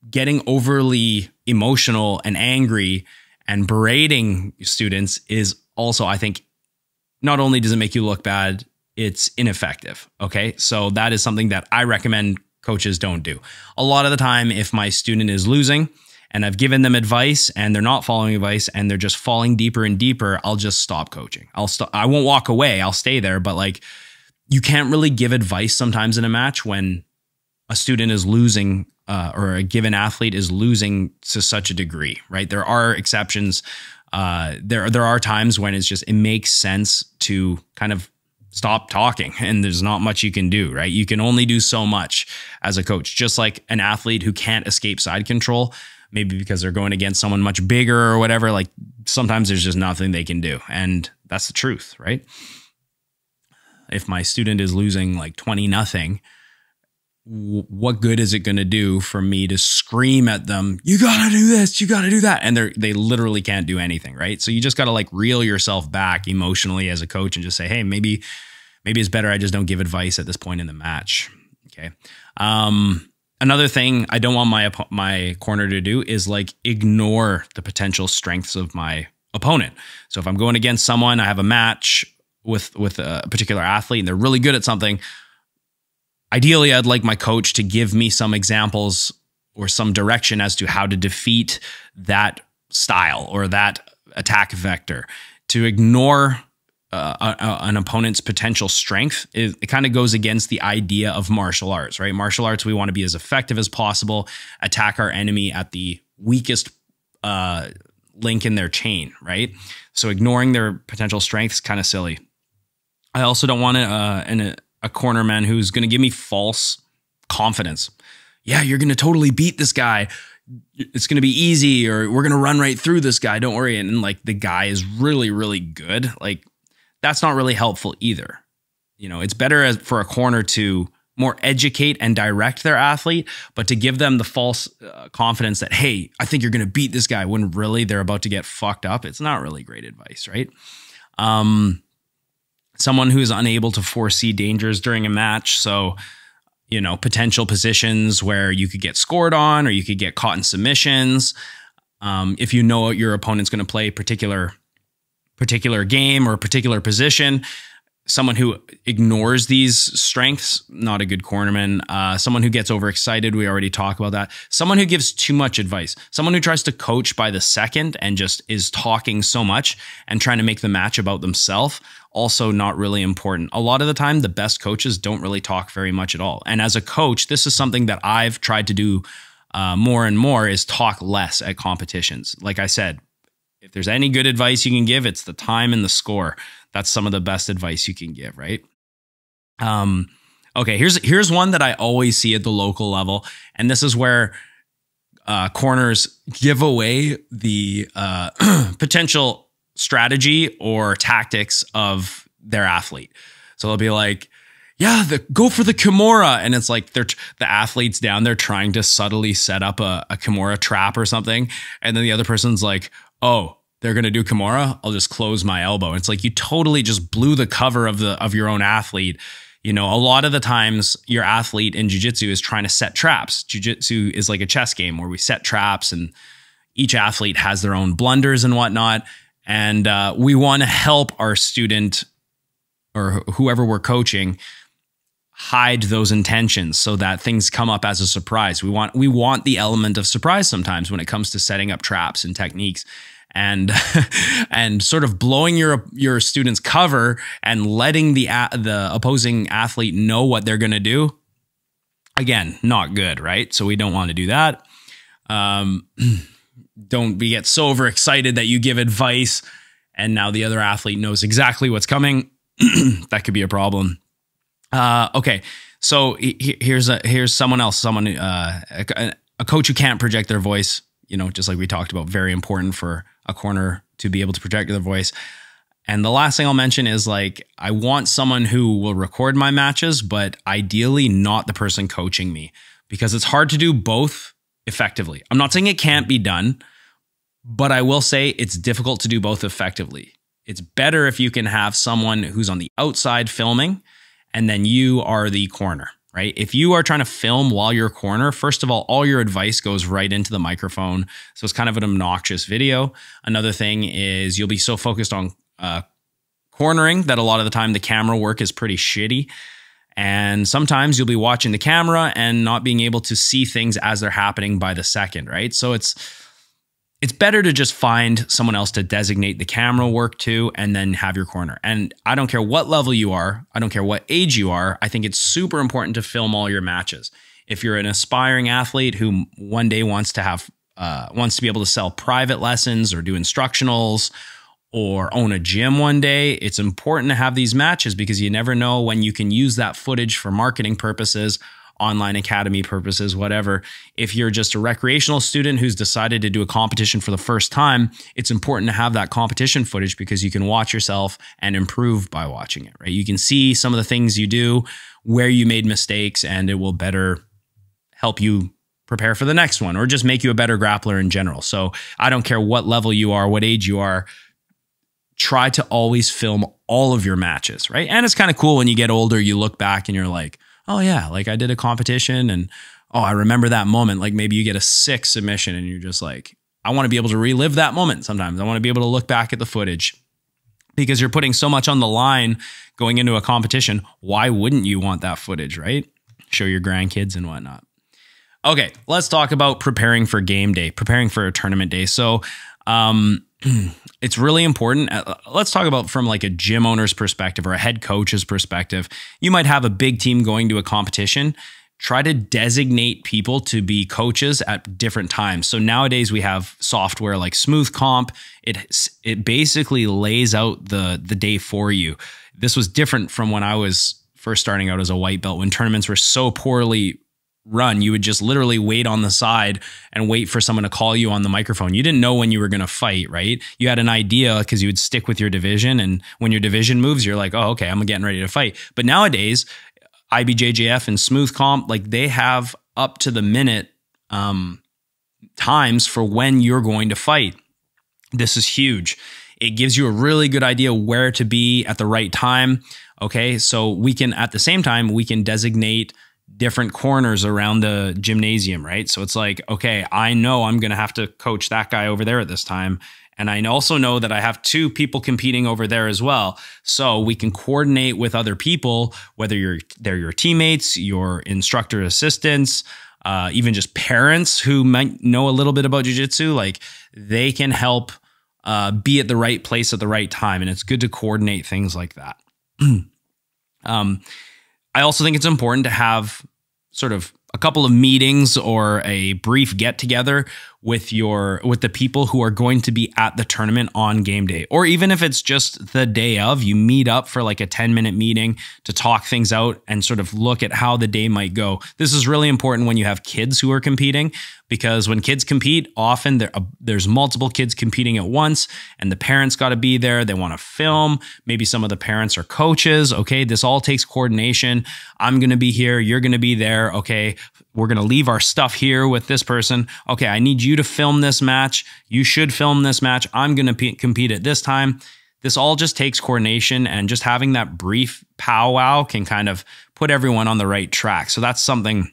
getting overly emotional and angry and berating students is also, I think, not only does it make you look bad, it's ineffective. Okay. So that is something that I recommend coaches don't do. A lot of the time, if my student is losing and I've given them advice and they're not following advice and they're just falling deeper and deeper, I'll just stop coaching. I won't walk away. I'll stay there. But like, you can't really give advice sometimes in a match when a student is losing or a given athlete is losing to such a degree, right? There are exceptions. There are times when it makes sense to kind of stop talking, and there's not much you can do, right? You can only do so much as a coach, just like an athlete who can't escape side control, maybe because they're going against someone much bigger or whatever. Like sometimes there's just nothing they can do. And that's the truth, right? If my student is losing like 20-0, what good is it going to do for me to scream at them, you got to do this, you got to do that? And they literally can't do anything, right? So you just got to like reel yourself back emotionally as a coach and just say, hey, maybe it's better I just don't give advice at this point in the match. Okay. Another thing I don't want my corner to do is like ignore the potential strengths of my opponent. So if I'm going against someone, I have a match with a particular athlete and they're really good at something, ideally, I'd like my coach to give me some examples or some direction as to how to defeat that style or that attack vector. To ignore an opponent's potential strength, it kind of goes against the idea of martial arts, right? Martial arts, we want to be as effective as possible, attack our enemy at the weakest link in their chain, right? So ignoring their potential strength is kind of silly. I also don't want a cornerman who's going to give me false confidence. Yeah, you're going to totally beat this guy. It's going to be easy, or we're going to run right through this guy. Don't worry. And like the guy is really, really good. Like that's not really helpful either. You know, it's better for a corner to more educate and direct their athlete, but to give them the false confidence that, hey, I think you're going to beat this guy when really they're about to get fucked up. It's not really great advice, right? Someone who is unable to foresee dangers during a match. So, you know, potential positions where you could get scored on or you could get caught in submissions. If you know your opponent's going to play a particular game or a particular position, someone who ignores these strengths, not a good cornerman. Someone who gets overexcited, we already talked about that. Someone who gives too much advice. Someone who tries to coach by the second and just is talking so much and trying to make the match about themselves. Also not really important. A lot of the time, the best coaches don't really talk very much at all. And as a coach, this is something that I've tried to do more and more, is talk less at competitions. Like I said, if there's any good advice you can give, it's the time and the score. That's some of the best advice you can give, right? Okay, here's one that I always see at the local level, and this is where corners give away the potential strategy or tactics of their athlete. So they'll be like, yeah, go for the Kimura. And it's like the athlete's down there trying to subtly set up a Kimura trap or something. And then the other person's like, oh, they're going to do Kimura. I'll just close my elbow. It's like you totally just blew the cover of your own athlete. You know, a lot of the times your athlete in jiu-jitsu is trying to set traps. Jiu-jitsu is like a chess game where we set traps and each athlete has their own blunders and whatnot. And we want to help our student or whoever we're coaching hide those intentions so that things come up as a surprise. We want the element of surprise sometimes when it comes to setting up traps and techniques, and and sort of blowing your student's cover and letting the opposing athlete know what they're going to do. Again, not good, right? So we don't want to do that. Don't get so overexcited that you give advice and now the other athlete knows exactly what's coming. That could be a problem. Okay, so here's someone else, a coach who can't project their voice. You know, just like we talked about, very important for a corner to be able to project their voice. And the last thing I'll mention is, like, I want someone who will record my matches, but ideally not the person coaching me, because it's hard to do both effectively. I'm not saying it can't be done, but I will say it's difficult to do both effectively. It's better if you can have someone who's on the outside filming and then you are the corner, right? If you are trying to film while you're corner, first of all your advice goes right into the microphone. So it's kind of an obnoxious video. Another thing is you'll be so focused on cornering that a lot of the time the camera work is pretty shitty. And sometimes you'll be watching the camera and not being able to see things as they're happening by the second, right? So it's better to just find someone else to designate the camera work to and then have your corner. And I don't care what level you are. I don't care what age you are. I think it's super important to film all your matches. If you're an aspiring athlete who one day wants to be able to sell private lessons or do instructionals or own a gym one day, it's important to have these matches because you never know when you can use that footage for marketing purposes, online academy purposes, whatever. If you're just a recreational student who's decided to do a competition for the first time, it's important to have that competition footage because you can watch yourself and improve by watching it, right? You can see some of the things you do, where you made mistakes, and it will better help you prepare for the next one or just make you a better grappler in general. So I don't care what level you are, what age you are, try to always film all of your matches, right? And it's kind of cool when you get older, you look back and you're like, oh yeah, like I did a competition and oh, I remember that moment. Like maybe you get a 6 submission and you're just like, I want to be able to relive that moment sometimes. I want to be able to look back at the footage because you're putting so much on the line going into a competition. Why wouldn't you want that footage, right? Show your grandkids and whatnot. Okay, let's talk about preparing for game day, preparing for a tournament day. So it's really important. Let's talk about from like a gym owner's perspective or a head coach's perspective. You might have a big team going to a competition. Try to designate people to be coaches at different times. So nowadays we have software like Smooth Comp. It basically lays out the day for you. This was different from when I was first starting out as a white belt, when tournaments were so poorly run. You would just literally wait on the side and wait for someone to call you on the microphone. You didn't know when you were going to fight, right? You had an idea because you would stick with your division. And when your division moves, you're like, oh, okay, I'm getting ready to fight. But nowadays, IBJJF and Smooth Comp, like they have up to the minute times for when you're going to fight. This is huge. It gives you a really good idea where to be at the right time. Okay, so we can, at the same time, we can designate different corners around the gymnasium, right? So it's like, okay, I know I'm going to have to coach that guy over there at this time. And I also know that I have 2 people competing over there as well. So we can coordinate with other people, whether they're your teammates, your instructor assistants, even just parents who might know a little bit about jiu-jitsu. Like they can help be at the right place at the right time. And it's good to coordinate things like that. I also think it's important to have sort of a couple of meetings or a brief get together with the people who are going to be at the tournament on game day. Or even if it's just the day of, you meet up for like a 10-minute meeting to talk things out and sort of look at how the day might go. This is really important when you have kids who are competing, because when kids compete, often there's multiple kids competing at once and the parents got to be there. They want to film. Maybe some of the parents are coaches. Okay, this all takes coordination. I'm going to be here. You're going to be there. Okay, we're going to leave our stuff here with this person. Okay, I need you to film this match. You should film this match. I'm going to compete at this time. This all just takes coordination, and just having that brief powwow can kind of put everyone on the right track. So that's something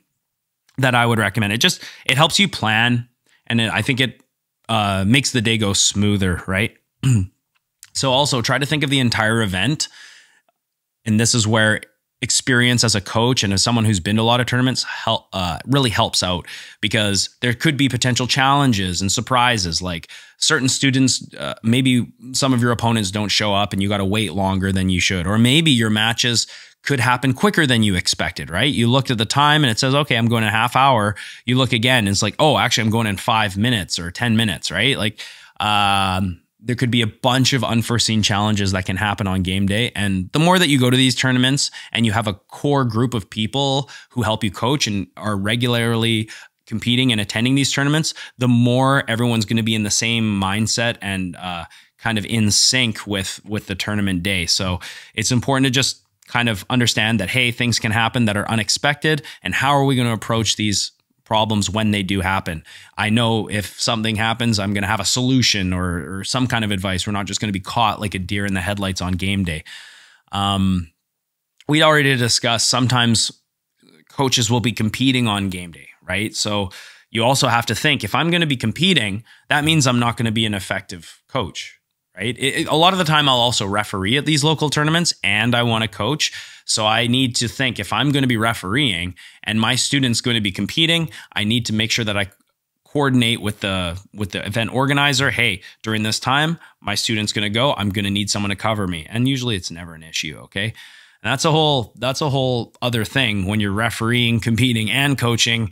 that I would recommend. It helps you plan, and I think it makes the day go smoother, right? So also try to think of the entire event. And this is where experience as a coach and as someone who's been to a lot of tournaments really helps out, because there could be potential challenges and surprises. Like certain students, maybe some of your opponents don't show up and you got to wait longer than you should. Or maybe your matches could happen quicker than you expected, right? You looked at the time and it says, okay, I'm going in a half hour. You look again and it's like, oh, actually I'm going in 5 minutes or 10 minutes, right? Like, there could be a bunch of unforeseen challenges that can happen on game day. And the more that you go to these tournaments and you have a core group of people who help you coach and are regularly competing and attending these tournaments, the more everyone's going to be in the same mindset and kind of in sync with the tournament day. So it's important to just kind of understand that, hey, things can happen that are unexpected, and how are we going to approach these problems when they do happen? I know if something happens, I'm going to have a solution or some kind of advice. We're not just going to be caught like a deer in the headlights on game day. We already discussed sometimes coaches will be competing on game day, right? So you also have to think, if I'm going to be competing, that means I'm not going to be an effective coach, right? A lot of the time I'll also referee at these local tournaments and I want to coach. So I need to think, if I'm going to be refereeing and my student's going to be competing, I need to make sure that I coordinate with the event organizer. Hey, during this time, my student's going to go, I'm going to need someone to cover me. And usually it's never an issue. Okay. And that's a whole other thing when you're refereeing, competing, and coaching.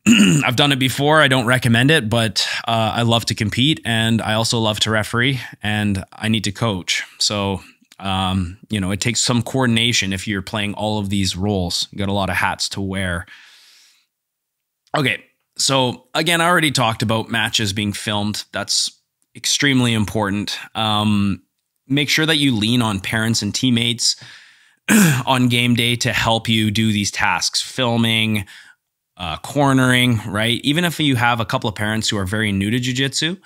I've done it before. I don't recommend it, but I love to compete, and I also love to referee, and I need to coach. So, you know, it takes some coordination if you're playing all of these roles. You got a lot of hats to wear. Okay. So again, I already talked about matches being filmed. That's extremely important. Make sure that you lean on parents and teammates on game day to help you do these tasks, filming, cornering, right? Even if you have a couple of parents who are very new to jiu-jitsu,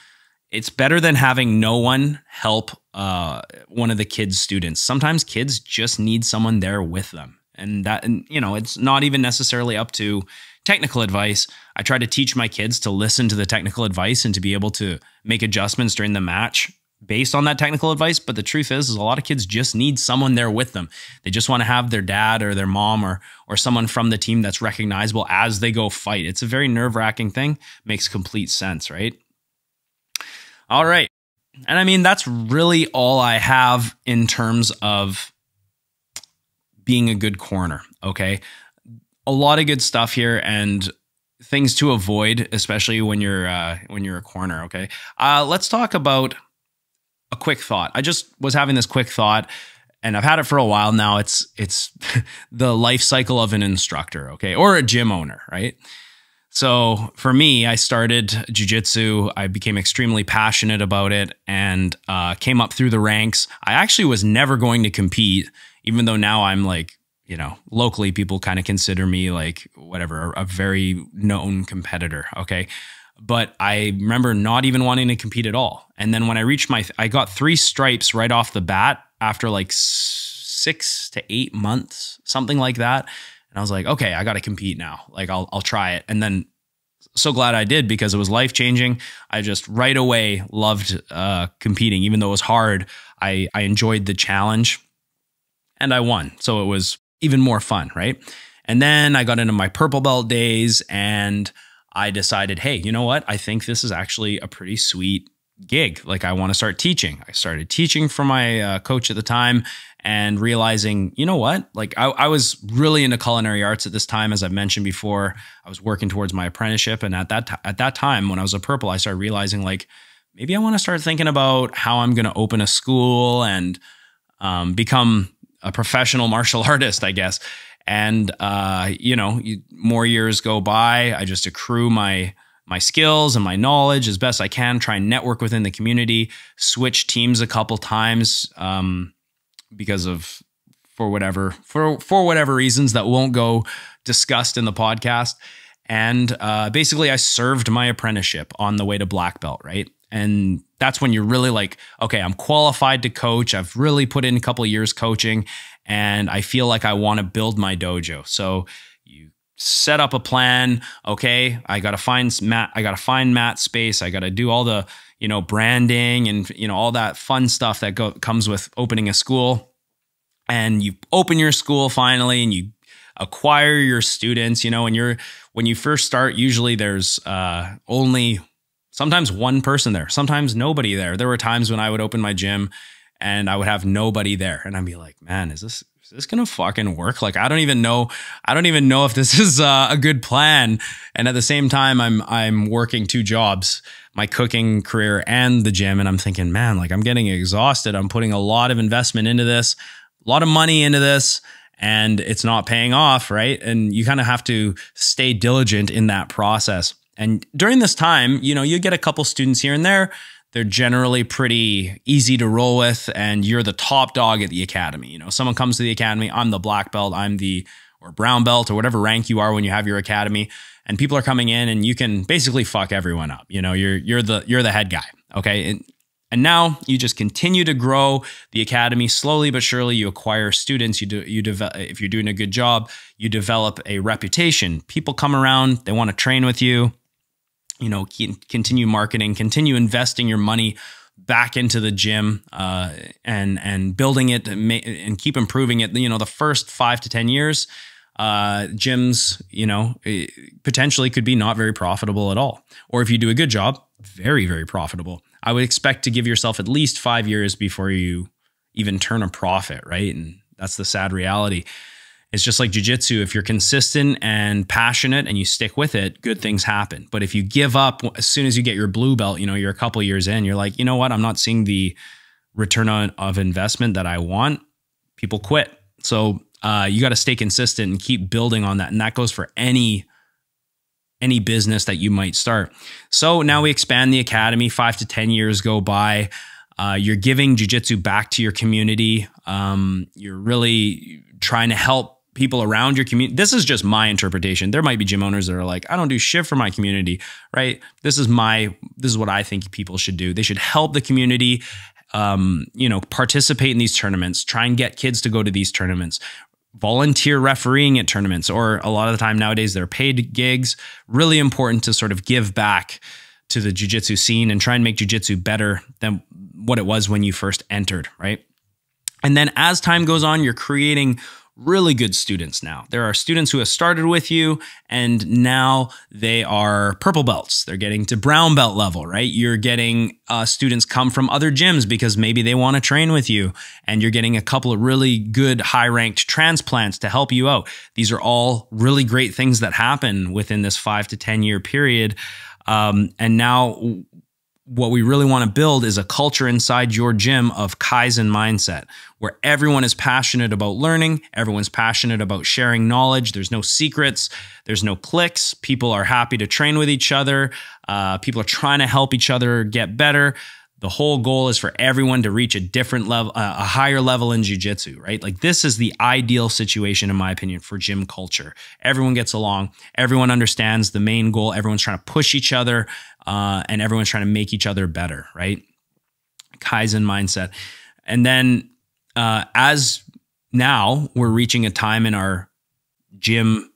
it's better than having no one help one of the kids' students. Sometimes kids just need someone there with them. And you know, it's not even necessarily up to technical advice. I try to teach my kids to listen to the technical advice and to be able to make adjustments during the match based on that technical advice. But the truth is a lot of kids just need someone there with them. They just want to have their dad or their mom or someone from the team that's recognizable as they go fight. It's a very nerve-wracking thing. Makes complete sense, right? All right. And I mean, that's really all I have in terms of being a good corner. Okay. A lot of good stuff here and things to avoid, especially when you're a corner. Okay. Let's talk about a quick thought. I just was having this quick thought, and I've had it for a while now. It's the life cycle of an instructor, okay, or a gym owner, right? So for me, I started jiu-jitsu. I became extremely passionate about it and came up through the ranks. I actually was never going to compete, even though now I'm like, you know, locally people kind of consider me like whatever, a very known competitor, okay? But I remember not even wanting to compete at all. And then when I reached I got 3 stripes right off the bat after like 6 to 8 months, something like that. And I was like, okay, I got to compete now. Like I'll try it. And then so glad I did, because it was life-changing. I just right away loved competing. Even though it was hard, I enjoyed the challenge and I won. So it was even more fun, right? And then I got into my purple belt days and I decided, hey, you know what? I think this is actually a pretty sweet gig. Like I want to start teaching. I started teaching for my coach at the time and realizing, you know what? Like I was really into culinary arts at this time. As I've mentioned before, I was working towards my apprenticeship. And at that time, when I was a purple, I started realizing like, maybe I want to start thinking about how I'm going to open a school and become a professional martial artist, I guess. And, you know, more years go by, I just accrue my skills and my knowledge as best I can, try and network within the community, switch teams a couple times, because of, for whatever reasons that won't go discussed in the podcast. And, basically I served my apprenticeship on the way to black belt. Right. And that's when you're really like, okay, I'm qualified to coach. I've really put in a couple of years coaching and I feel like I want to build my dojo. So you set up a plan. Okay, I got to find mat space. I got to do all the, you know, branding and, you know, all that fun stuff that comes with opening a school. And you open your school finally and you acquire your students, you know, and when you first start, usually there's only sometimes one person there, sometimes nobody there. There were times when I would open my gym and I would have nobody there. And I'd be like, man, is this this going to fucking work? Like, I don't even know if this is a good plan. And at the same time, I'm working 2 jobs, my cooking career and the gym. And I'm thinking, man, like, I'm getting exhausted. I'm putting a lot of investment into this, a lot of money into this, and it's not paying off, right? And you kind of have to stay diligent in that process. And during this time, you know, you get a couple students here and there. They're generally pretty easy to roll with, and you're the top dog at the academy. You know, someone comes to the academy, I'm the black belt, or brown belt, or whatever rank you are when you have your academy, and people are coming in, and you can basically fuck everyone up. You know, you're the head guy, okay? And now you just continue to grow the academy slowly but surely. You acquire students. If you're doing a good job, you develop a reputation. People come around, they want to train with you. You know, continue marketing, continue investing your money back into the gym, and building it and keep improving it. You know, the first 5 to 10 years, gyms, you know, potentially could be not very profitable at all. Or if you do a good job, very, very profitable. I would expect to give yourself at least 5 years before you even turn a profit, right? And that's the sad reality. It's just like jiu-jitsu. If you're consistent and passionate and you stick with it, good things happen. But if you give up as soon as you get your blue belt, you know, you're a couple years in, you're like, you know what? I'm not seeing the return of investment that I want. People quit. So you got to stay consistent and keep building on that. And that goes for any business that you might start. So now we expand the academy. 5 to 10 years go by. You're giving jiu-jitsu back to your community. You're really trying to help people around your community. This is just my interpretation. There might be gym owners that are like, I don't do shit for my community, right? This is what I think people should do. They should help the community, you know, participate in these tournaments, try and get kids to go to these tournaments, volunteer refereeing at tournaments, or a lot of the time nowadays they're paid gigs. Really important to sort of give back to the jiu-jitsu scene and try and make jiu-jitsu better than what it was when you first entered, right? And then as time goes on, you're creating really good students now. There are students who have started with you and now they are purple belts. They're getting to brown belt level, right? You're getting students come from other gyms because maybe they want to train with you, and you're getting a couple of really good high-ranked transplants to help you out. These are all really great things that happen within this 5 to 10 year period. And now what we really want to build is a culture inside your gym of Kaizen mindset, where everyone is passionate about learning. Everyone's passionate about sharing knowledge. There's no secrets. There's no cliques. People are happy to train with each other. People are trying to help each other get better. The whole goal is for everyone to reach a different level, a higher level in jiu-jitsu, right? Like, this is the ideal situation, in my opinion, for gym culture. Everyone gets along. Everyone understands the main goal. Everyone's trying to push each other, and everyone's trying to make each other better, right? Kaizen mindset. And then as now we're reaching a time in our gym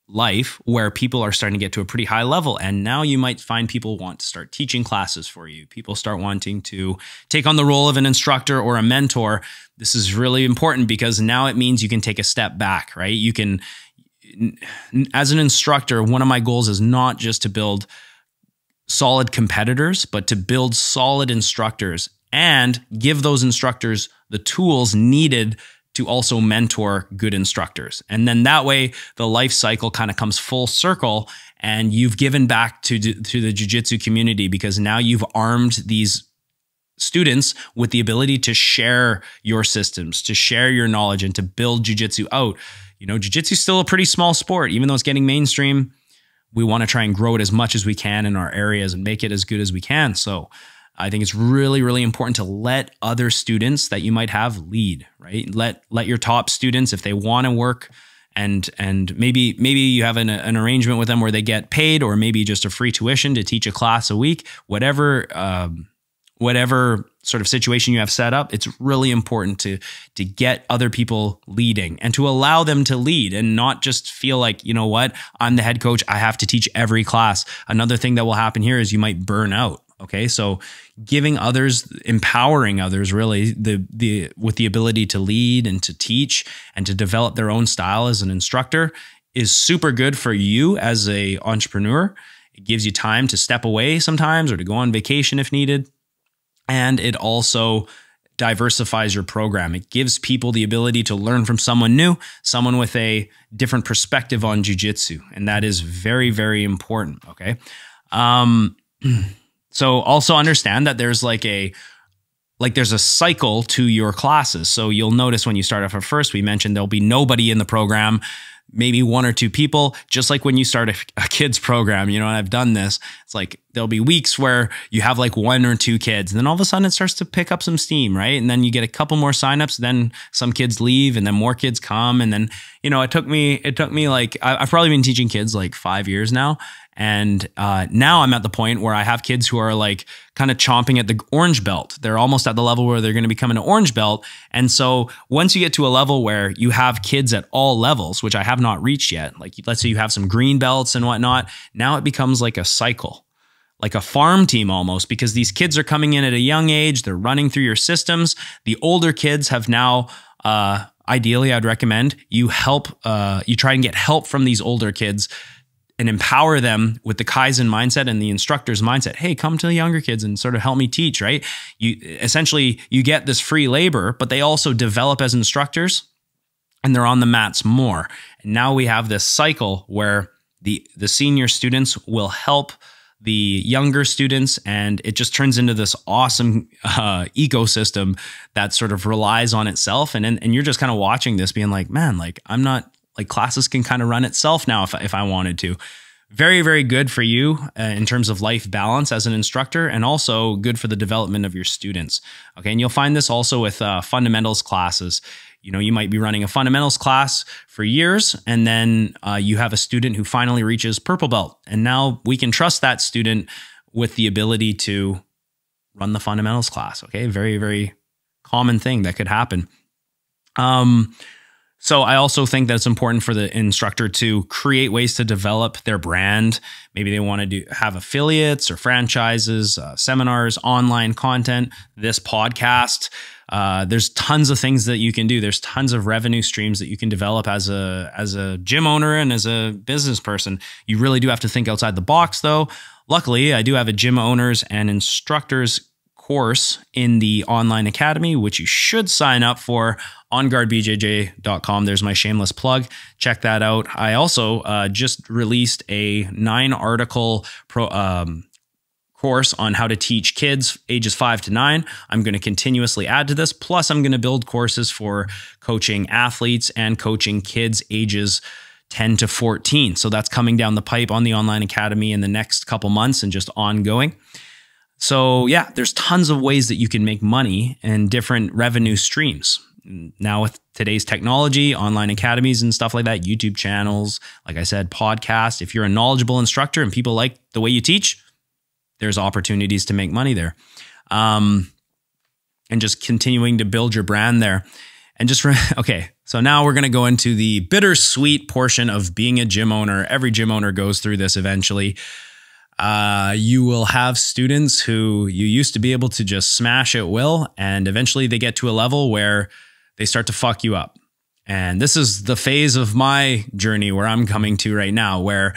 life where people are starting to get to a pretty high level. And now you might find people want to start teaching classes for you. People start wanting to take on the role of an instructor or a mentor. This is really important because now it means you can take a step back, right? You can, as an instructor, one of my goals is not just to build solid competitors, but to build solid instructors and give those instructors the tools needed to also mentor good instructors. And then that way the life cycle kind of comes full circle, and you've given back to the jiu-jitsu community because now you've armed these students with the ability to share your systems, to share your knowledge, and to build jiu-jitsu out. You know, jiu-jitsu is still a pretty small sport. Even though it's getting mainstream, we want to try and grow it as much as we can in our areas and make it as good as we can. So I think it's really, really important to let other students that you might have lead, right? Let your top students, if they want to work, and maybe you have an arrangement with them where they get paid, or maybe just a free tuition to teach a class a week, whatever sort of situation you have set up. It's really important to get other people leading and to allow them to lead, and not just feel like, you know what, I'm the head coach, I have to teach every class. Another thing that will happen here is you might burn out. Okay, so giving others, empowering others, really with the ability to lead and to teach and to develop their own style as an instructor is super good for you as an entrepreneur. It gives you time to step away sometimes, or to go on vacation if needed. And it also diversifies your program. It gives people the ability to learn from someone new, someone with a different perspective on jiu-jitsu. And that is very, very important. Okay. So also understand that there's there's a cycle to your classes. So you'll notice when you start off at first, we mentioned there'll be nobody in the program, maybe 1 or 2 people, just like when you start a kids program, you know, and I've done this. It's like, there'll be weeks where you have like 1 or 2 kids, and then all of a sudden it starts to pick up some steam, right? And then you get a couple more signups, then some kids leave, and then more kids come. And then, you know, it took me like, I've probably been teaching kids like 5 years now. And now I'm at the point where I have kids who are like kind of chomping at the orange belt. They're almost at the level where they're going to become an orange belt. And so once you get to a level where you have kids at all levels, which I have not reached yet, like let's say you have some green belts and whatnot, now it becomes like a cycle, like a farm team almost, because these kids are coming in at a young age. They're running through your systems. The older kids have now, ideally, I'd recommend you try and get help from these older kids and empower them with the Kaizen mindset and the instructor's mindset. Hey, come to the younger kids and sort of help me teach, right? You get this free labor, but they also develop as instructors and they're on the mats more. And now we have this cycle where the senior students will help the younger students, and it just turns into this awesome ecosystem that sort of relies on itself. And you're just kind of watching this being like, man, like I'm not, like classes can kind of run itself now if I wanted to. Very, very good for you in terms of life balance as an instructor, and also good for the development of your students. Okay, and you'll find this also with fundamentals classes. You know, you might be running a fundamentals class for years, and then you have a student who finally reaches purple belt. And now we can trust that student with the ability to run the fundamentals class. Okay, very, very common thing that could happen. So I also think that it's important for the instructor to create ways to develop their brand. Maybe they want to have affiliates or franchises, seminars, online content, this podcast. There's tons of things that you can do. There's tons of revenue streams that you can develop as a gym owner and as a business person. You really do have to think outside the box though. Luckily, I do have a gym owners and instructors course in the online academy, which you should sign up for on guardbjj.com. There's my shameless plug. Check that out. I also just released a 9-article course on how to teach kids ages 5 to 9. I'm going to continuously add to this. Plus, I'm going to build courses for coaching athletes and coaching kids ages 10 to 14. So that's coming down the pipe on the online academy in the next couple months and just ongoing. So yeah, there's tons of ways that you can make money and different revenue streams. Now with today's technology, online academies and stuff like that, YouTube channels, like I said, podcasts, if you're a knowledgeable instructor and people like the way you teach, there's opportunities to make money there. And just continuing to build your brand there. And just, okay, so now we're going to go into the bittersweet portion of being a gym owner. Every gym owner goes through this eventually. You will have students who you used to be able to just smash at will, and eventually they get to a level where they start to fuck you up. And this is the phase of my journey where I'm coming to right now, where,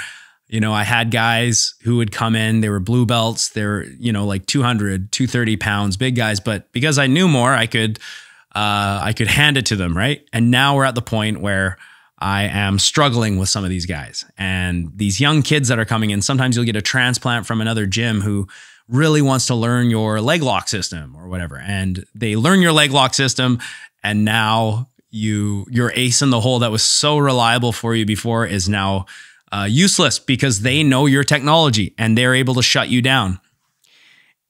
you know, I had guys who would come in, they were blue belts, they're, you know, like 200, 230 pounds, big guys. But because I knew more, I could hand it to them, right? And now we're at the point where I am struggling with some of these guys and these young kids that are coming in. Sometimes you'll get a transplant from another gym who really wants to learn your leg lock system or whatever. And they learn your leg lock system, and now your ace in the hole that was so reliable for you before is now useless because they know your technology and they're able to shut you down.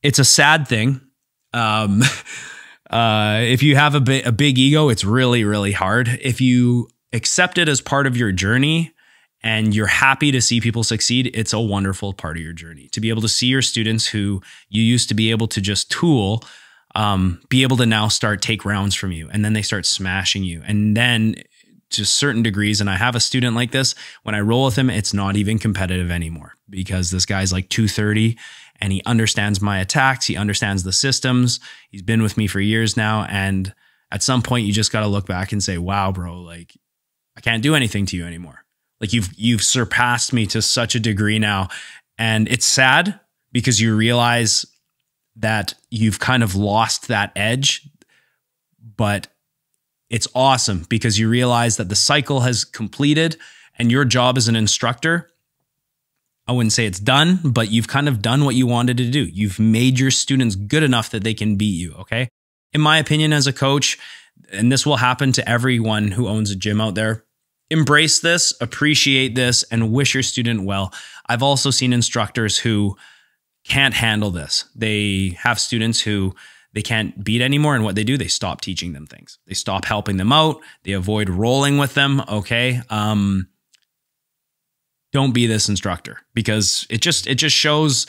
It's a sad thing. If you have a big ego, it's really, really hard. If you accept it as part of your journey and you're happy to see people succeed, it's a wonderful part of your journey. To be able to see your students who you used to be able to just tool, be able to now take rounds from you, and then they start smashing you. And then to certain degrees, and I have a student like this, when I roll with him, it's not even competitive anymore because this guy's like 230 and he understands my attacks. He understands the systems. He's been with me for years now. And at some point you just got to look back and say, wow, bro, like I can't do anything to you anymore. Like you've surpassed me to such a degree now. And it's sad because you realize that you've kind of lost that edge but it's awesome because you realize that the cycle has completed and your job as an instructor, I wouldn't say it's done, but you've kind of done what you wanted to do. You've made your students good enough that they can beat you, okay? In my opinion as a coach, and this will happen to everyone who owns a gym out there, embrace this, appreciate this, and wish your student well. I've also seen instructors who can't handle this. They have students who they can't beat anymore, and what they do, they stop teaching them things. They stop helping them out. They avoid rolling with them, okay? Don't be this instructor because it just shows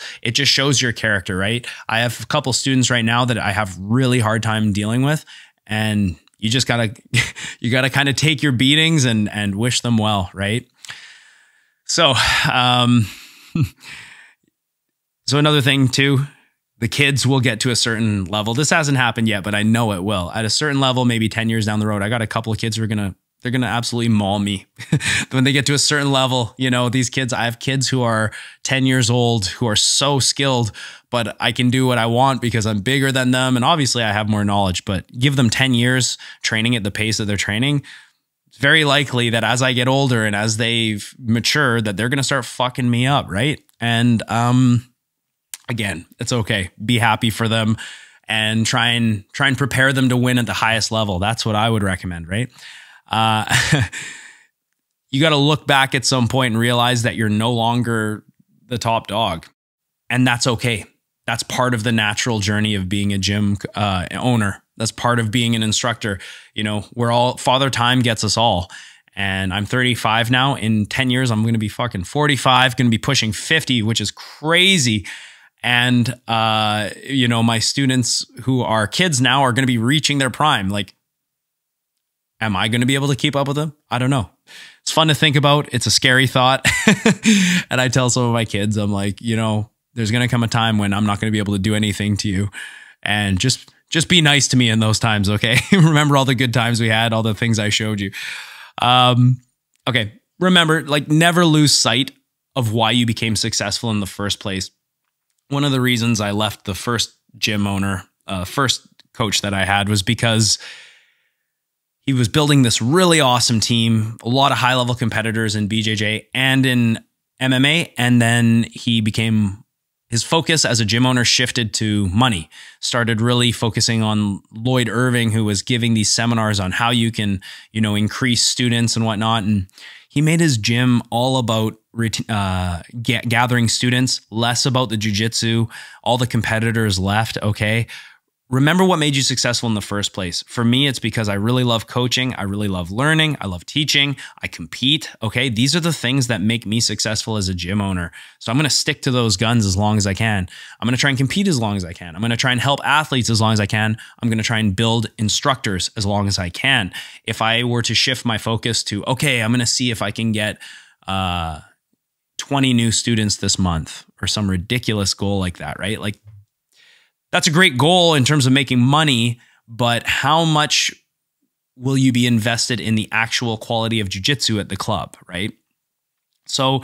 your character, right? I have a couple students right now that I have really hard time dealing with, and you just gotta kind of take your beatings and wish them well, right? So so another thing too, the kids will get to a certain level. This hasn't happened yet, but I know it will. At a certain level, maybe 10 years down the road, I got a couple of kids who are they're going to absolutely maul me. When they get to a certain level, you know, these kids, I have kids who are 10 years old who are so skilled, but I can do what I want because I'm bigger than them. And obviously I have more knowledge, but give them 10 years training at the pace that they're training. It's very likely that as I get older and as they've matured, that they're going to start fucking me up. Right. And, again, it's okay. Be happy for them and try and prepare them to win at the highest level. That's what I would recommend. Right. You got to look back at some point and realize that you're no longer the top dog, and that's okay. That's part of the natural journey of being a gym owner. That's part of being an instructor. You know, we're all, Father Time gets us all. And I'm 35 now. In 10 years, I'm going to be fucking 45, going to be pushing 50, which is crazy. And, you know, my students who are kids now are going to be reaching their prime. Like, am I going to be able to keep up with them? I don't know. It's fun to think about. It's a scary thought. And I tell some of my kids, I'm like, you know, there's going to come a time when I'm not going to be able to do anything to you. And just be nice to me in those times, okay? Remember all the good times we had, all the things I showed you. Okay. Remember, like, never lose sight of why you became successful in the first place. One of the reasons I left the first gym owner, first coach that I had, was because he was building this really awesome team, a lot of high-level competitors in BJJ and in MMA, and then his focus as a gym owner shifted to money, started really focusing on Lloyd Irving, who was giving these seminars on how you can, you know, increase students and whatnot. And he made his gym all about gathering students, less about the jiu-jitsu. All the competitors left, okay? Remember what made you successful in the first place. For me, it's because I really love coaching. I really love learning. I love teaching. I compete. Okay. These are the things that make me successful as a gym owner. So I'm going to stick to those guns as long as I can. I'm going to try and compete as long as I can. I'm going to try and help athletes as long as I can. I'm going to try and build instructors as long as I can. If I were to shift my focus to, okay, I'm going to see if I can get 20 new students this month or some ridiculous goal like that, right? Like, that's a great goal in terms of making money, but how much will you be invested in the actual quality of jiu-jitsu at the club, right? So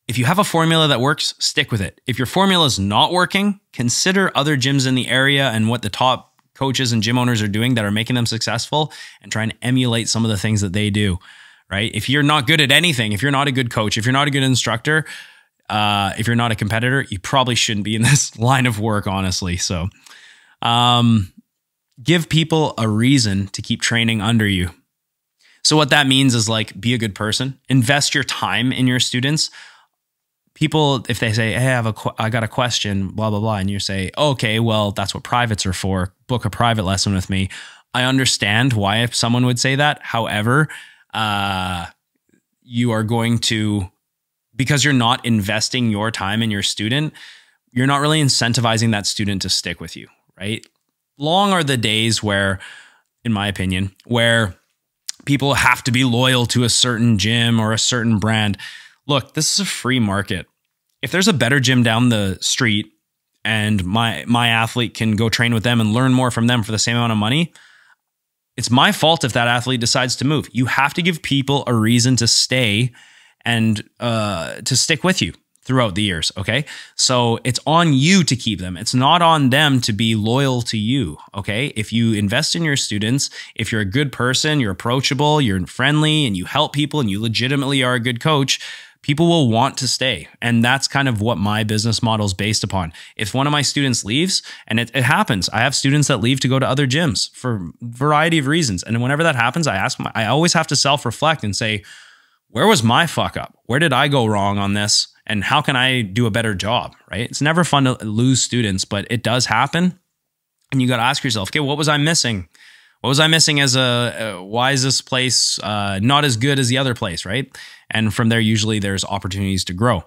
if you have a formula that works, stick with it. If your formula is not working, consider other gyms in the area and what the top coaches and gym owners are doing that are making them successful, and try and emulate some of the things that they do, right? If you're not good at anything, if you're not a good coach, if you're not a good instructor, if you're not a competitor, you probably shouldn't be in this line of work, honestly. So give people a reason to keep training under you. So what that means is, like, be a good person, invest your time in your students. People, if they say, hey, I got a question, blah, blah, blah. And you say, okay, well, that's what privates are for. Book a private lesson with me. I understand why someone would say that. However, you are going to, because you're not investing your time in your student, you're not really incentivizing that student to stick with you, right? Long are the days where, in my opinion, where people have to be loyal to a certain gym or a certain brand. Look, this is a free market. If there's a better gym down the street and my athlete can go train with them and learn more from them for the same amount of money, it's my fault if that athlete decides to move. You have to give people a reason to stay and to stick with you throughout the years. Okay. So it's on you to keep them. It's not on them to be loyal to you. Okay. If you invest in your students, if you're a good person, you're approachable, you're friendly, and you help people, and you legitimately are a good coach, people will want to stay. And that's kind of what my business model is based upon. If one of my students leaves, and it happens, I have students that leave to go to other gyms for a variety of reasons. And whenever that happens, I always have to self-reflect and say, where was my fuck up? Where did I go wrong on this? And how can I do a better job, right? It's never fun to lose students, but it does happen. And you got to ask yourself, okay, what was I missing? What was I missing as why is this place not as good as the other place, right? And from there, usually there's opportunities to grow.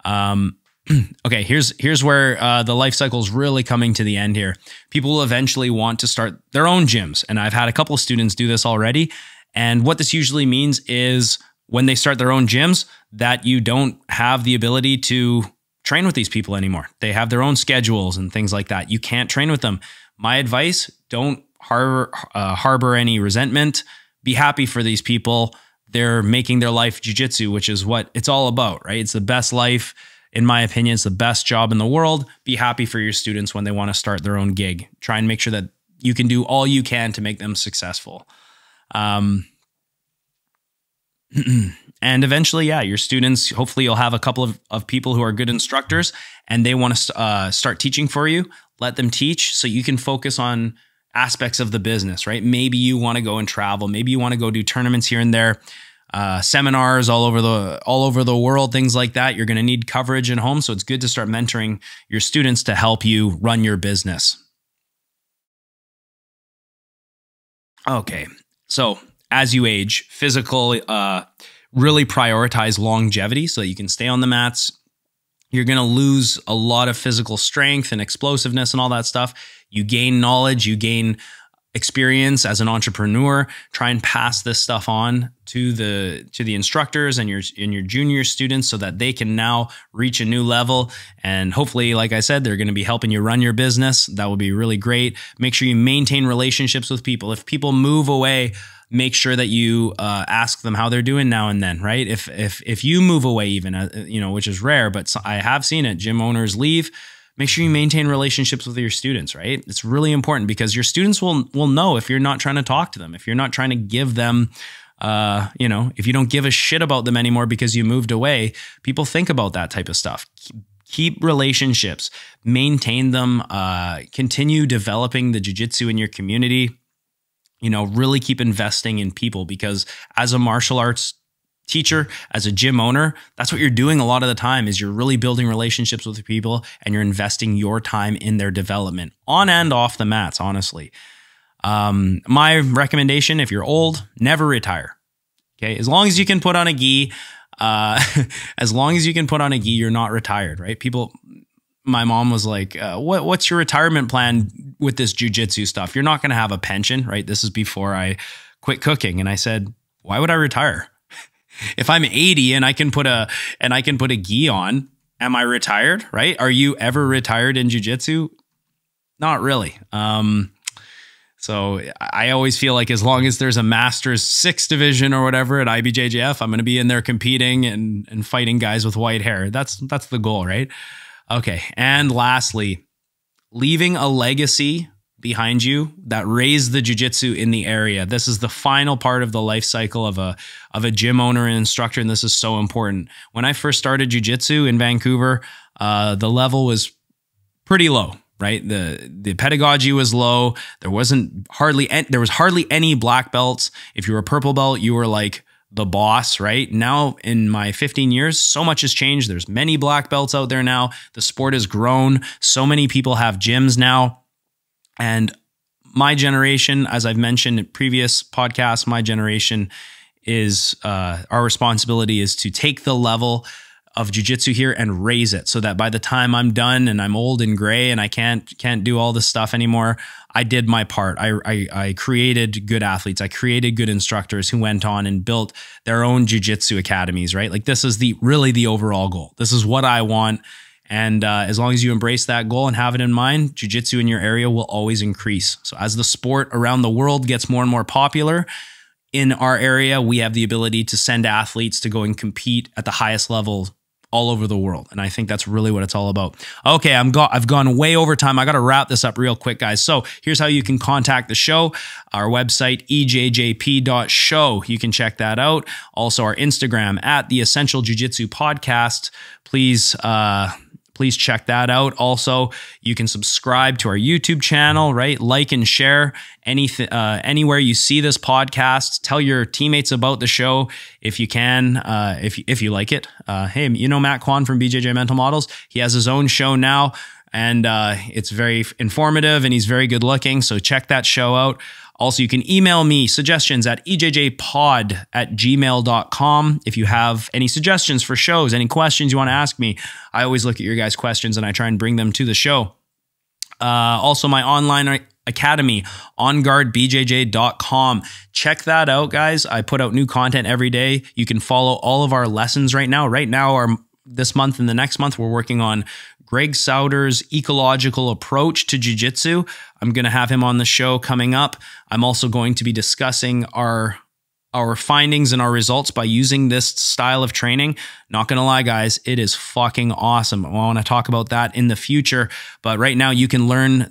Okay, here's where the life cycle is really coming to the end here. People will eventually want to start their own gyms. And I've had a couple of students do this already. And what this usually means is when they start their own gyms, that you don't have the ability to train with these people anymore. They have their own schedules and things like that. You can't train with them. My advice, don't harbor any resentment. Be happy for these people. They're making their life jiu-jitsu, which is what it's all about, right? It's the best life. In my opinion, it's the best job in the world. Be happy for your students when they want to start their own gig. Try and make sure that you can do all you can to make them successful. And eventually, yeah, your students, hopefully you'll have a couple of people who are good instructors and they want to start teaching for you. Let them teach so you can focus on aspects of the business, right? Maybe you want to go and travel. Maybe you want to go do tournaments here and there, seminars all over the world, things like that. You're going to need coverage at home. So it's good to start mentoring your students to help you run your business. Okay. So as you age, really prioritize longevity so that you can stay on the mats. You're going to lose a lot of physical strength and explosiveness and all that stuff. You gain knowledge, you gain experience as an entrepreneur. Try and pass this stuff on to the instructors and your junior students so that they can now reach a new level. And hopefully, like I said, they're going to be helping you run your business. That will be really great. Make sure you maintain relationships with people. If people move away, make sure that you ask them how they're doing now and then, right? If you move away even, which is rare, but I have seen it, gym owners leave. Make sure you maintain relationships with your students, right? It's really important because your students will know if you're not trying to talk to them, if you're not trying to give them, if you don't give a shit about them anymore because you moved away. People think about that type of stuff. Keep relationships, maintain them, continue developing the jiu-jitsu in your community. Really keep investing in people because as a martial arts teacher, as a gym owner, that's what you're doing a lot of the time is you're really building relationships with people and you're investing your time in their development on and off the mats, honestly. My recommendation, if you're old, never retire. Okay. As long as you can put on a gi, you're not retired, right? My mom was like, what's your retirement plan with this jiu-jitsu stuff? You're not going to have a pension, right? This is before I quit cooking. And I said, why would I retire? If I'm 80 and I can put a gi on, am I retired, right? Are you ever retired in jiu-jitsu? Not really. So I always feel like as long as there's a Masters 6th division or whatever at IBJJF, I'm going to be in there competing and fighting guys with white hair. That's the goal, right? Okay. And lastly, leaving a legacy behind you that raised the jiu-jitsu in the area. This is the final part of the life cycle of a gym owner and instructor, and this is so important. When I first started jiu-jitsu in Vancouver, the level was pretty low, right? The pedagogy was low. There was hardly any black belts. If you were a purple belt, you were like the boss, right? Now in my 15 years, so much has changed. There's many black belts out there now. The sport has grown. So many people have gyms now. And my generation, as I've mentioned in previous podcasts, my generation is, our responsibility is to take the level of jiu-jitsu here and raise it so that by the time I'm done and I'm old and gray and I can't do all this stuff anymore, I did my part. I created good athletes. I created good instructors who went on and built their own jiu-jitsu academies, right? Like this is really the overall goal. This is what I want. And as long as you embrace that goal and have it in mind, jiu-jitsu in your area will always increase. So as the sport around the world gets more and more popular, in our area, we have the ability to send athletes to go and compete at the highest level all over the world. And I think that's really what it's all about. Okay, I've gone way over time. I got to wrap this up real quick, guys. So here's how you can contact the show. Our website, ejjp.show. You can check that out. Also, our Instagram at the Essential Jiu-Jitsu Podcast. Please check that out. Also, you can subscribe to our YouTube channel, right? Like and share anything, anywhere you see this podcast. Tell your teammates about the show if you can, if you like it. Hey, you know Matt Kwan from BJJ Mental Models? He has his own show now, and it's very informative, and he's very good looking. So check that show out. Also, you can email me suggestions at ejjpod@gmail.com. If you have any suggestions for shows, any questions you want to ask me, I always look at your guys' questions and I try and bring them to the show. Also, my online academy, onguardbjj.com. Check that out, guys. I put out new content every day. You can follow all of our lessons right now. This month and the next month, we're working on Greg Sauder's ecological approach to jiu-jitsu. I'm going to have him on the show coming up. I'm also going to be discussing our findings and our results by using this style of training. Not going to lie, guys, it is fucking awesome. I want to talk about that in the future, but right now you can learn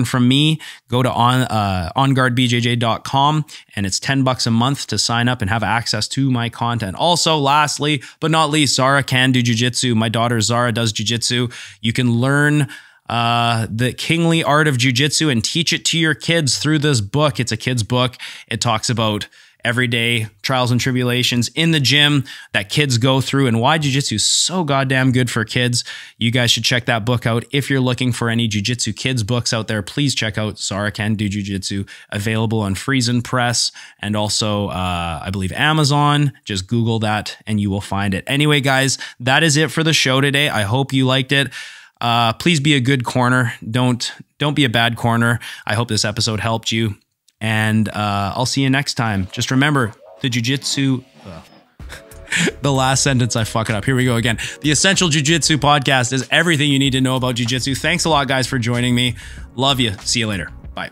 from me. Go to onguardbjj.com, and it's $10 a month to sign up and have access to my content. Also, lastly but not least, Zara can do jiu-jitsu. My daughter Zara does jiu-jitsu. You can learn the kingly art of jiu-jitsu and teach it to your kids through this book. It's a kid's book. It talks about everyday trials and tribulations in the gym that kids go through and why jiu-jitsu is so goddamn good for kids. You guys should check that book out. If you're looking for any jiu-jitsu kids books out there, please check out Zara Can Do Jiu-Jitsu, available on Friesen Press and also I believe Amazon. Just Google that and you will find it. Anyway, guys, that is it for the show today. I hope you liked it. Please be a good corner. Don't be a bad corner. I hope this episode helped you. And I'll see you next time. Just remember, the jiu-jitsu... the last sentence, I fuck it up. Here we go again. The Essential Jiu-Jitsu Podcast is everything you need to know about jiu-jitsu. Thanks a lot, guys, for joining me. Love you. See you later. Bye.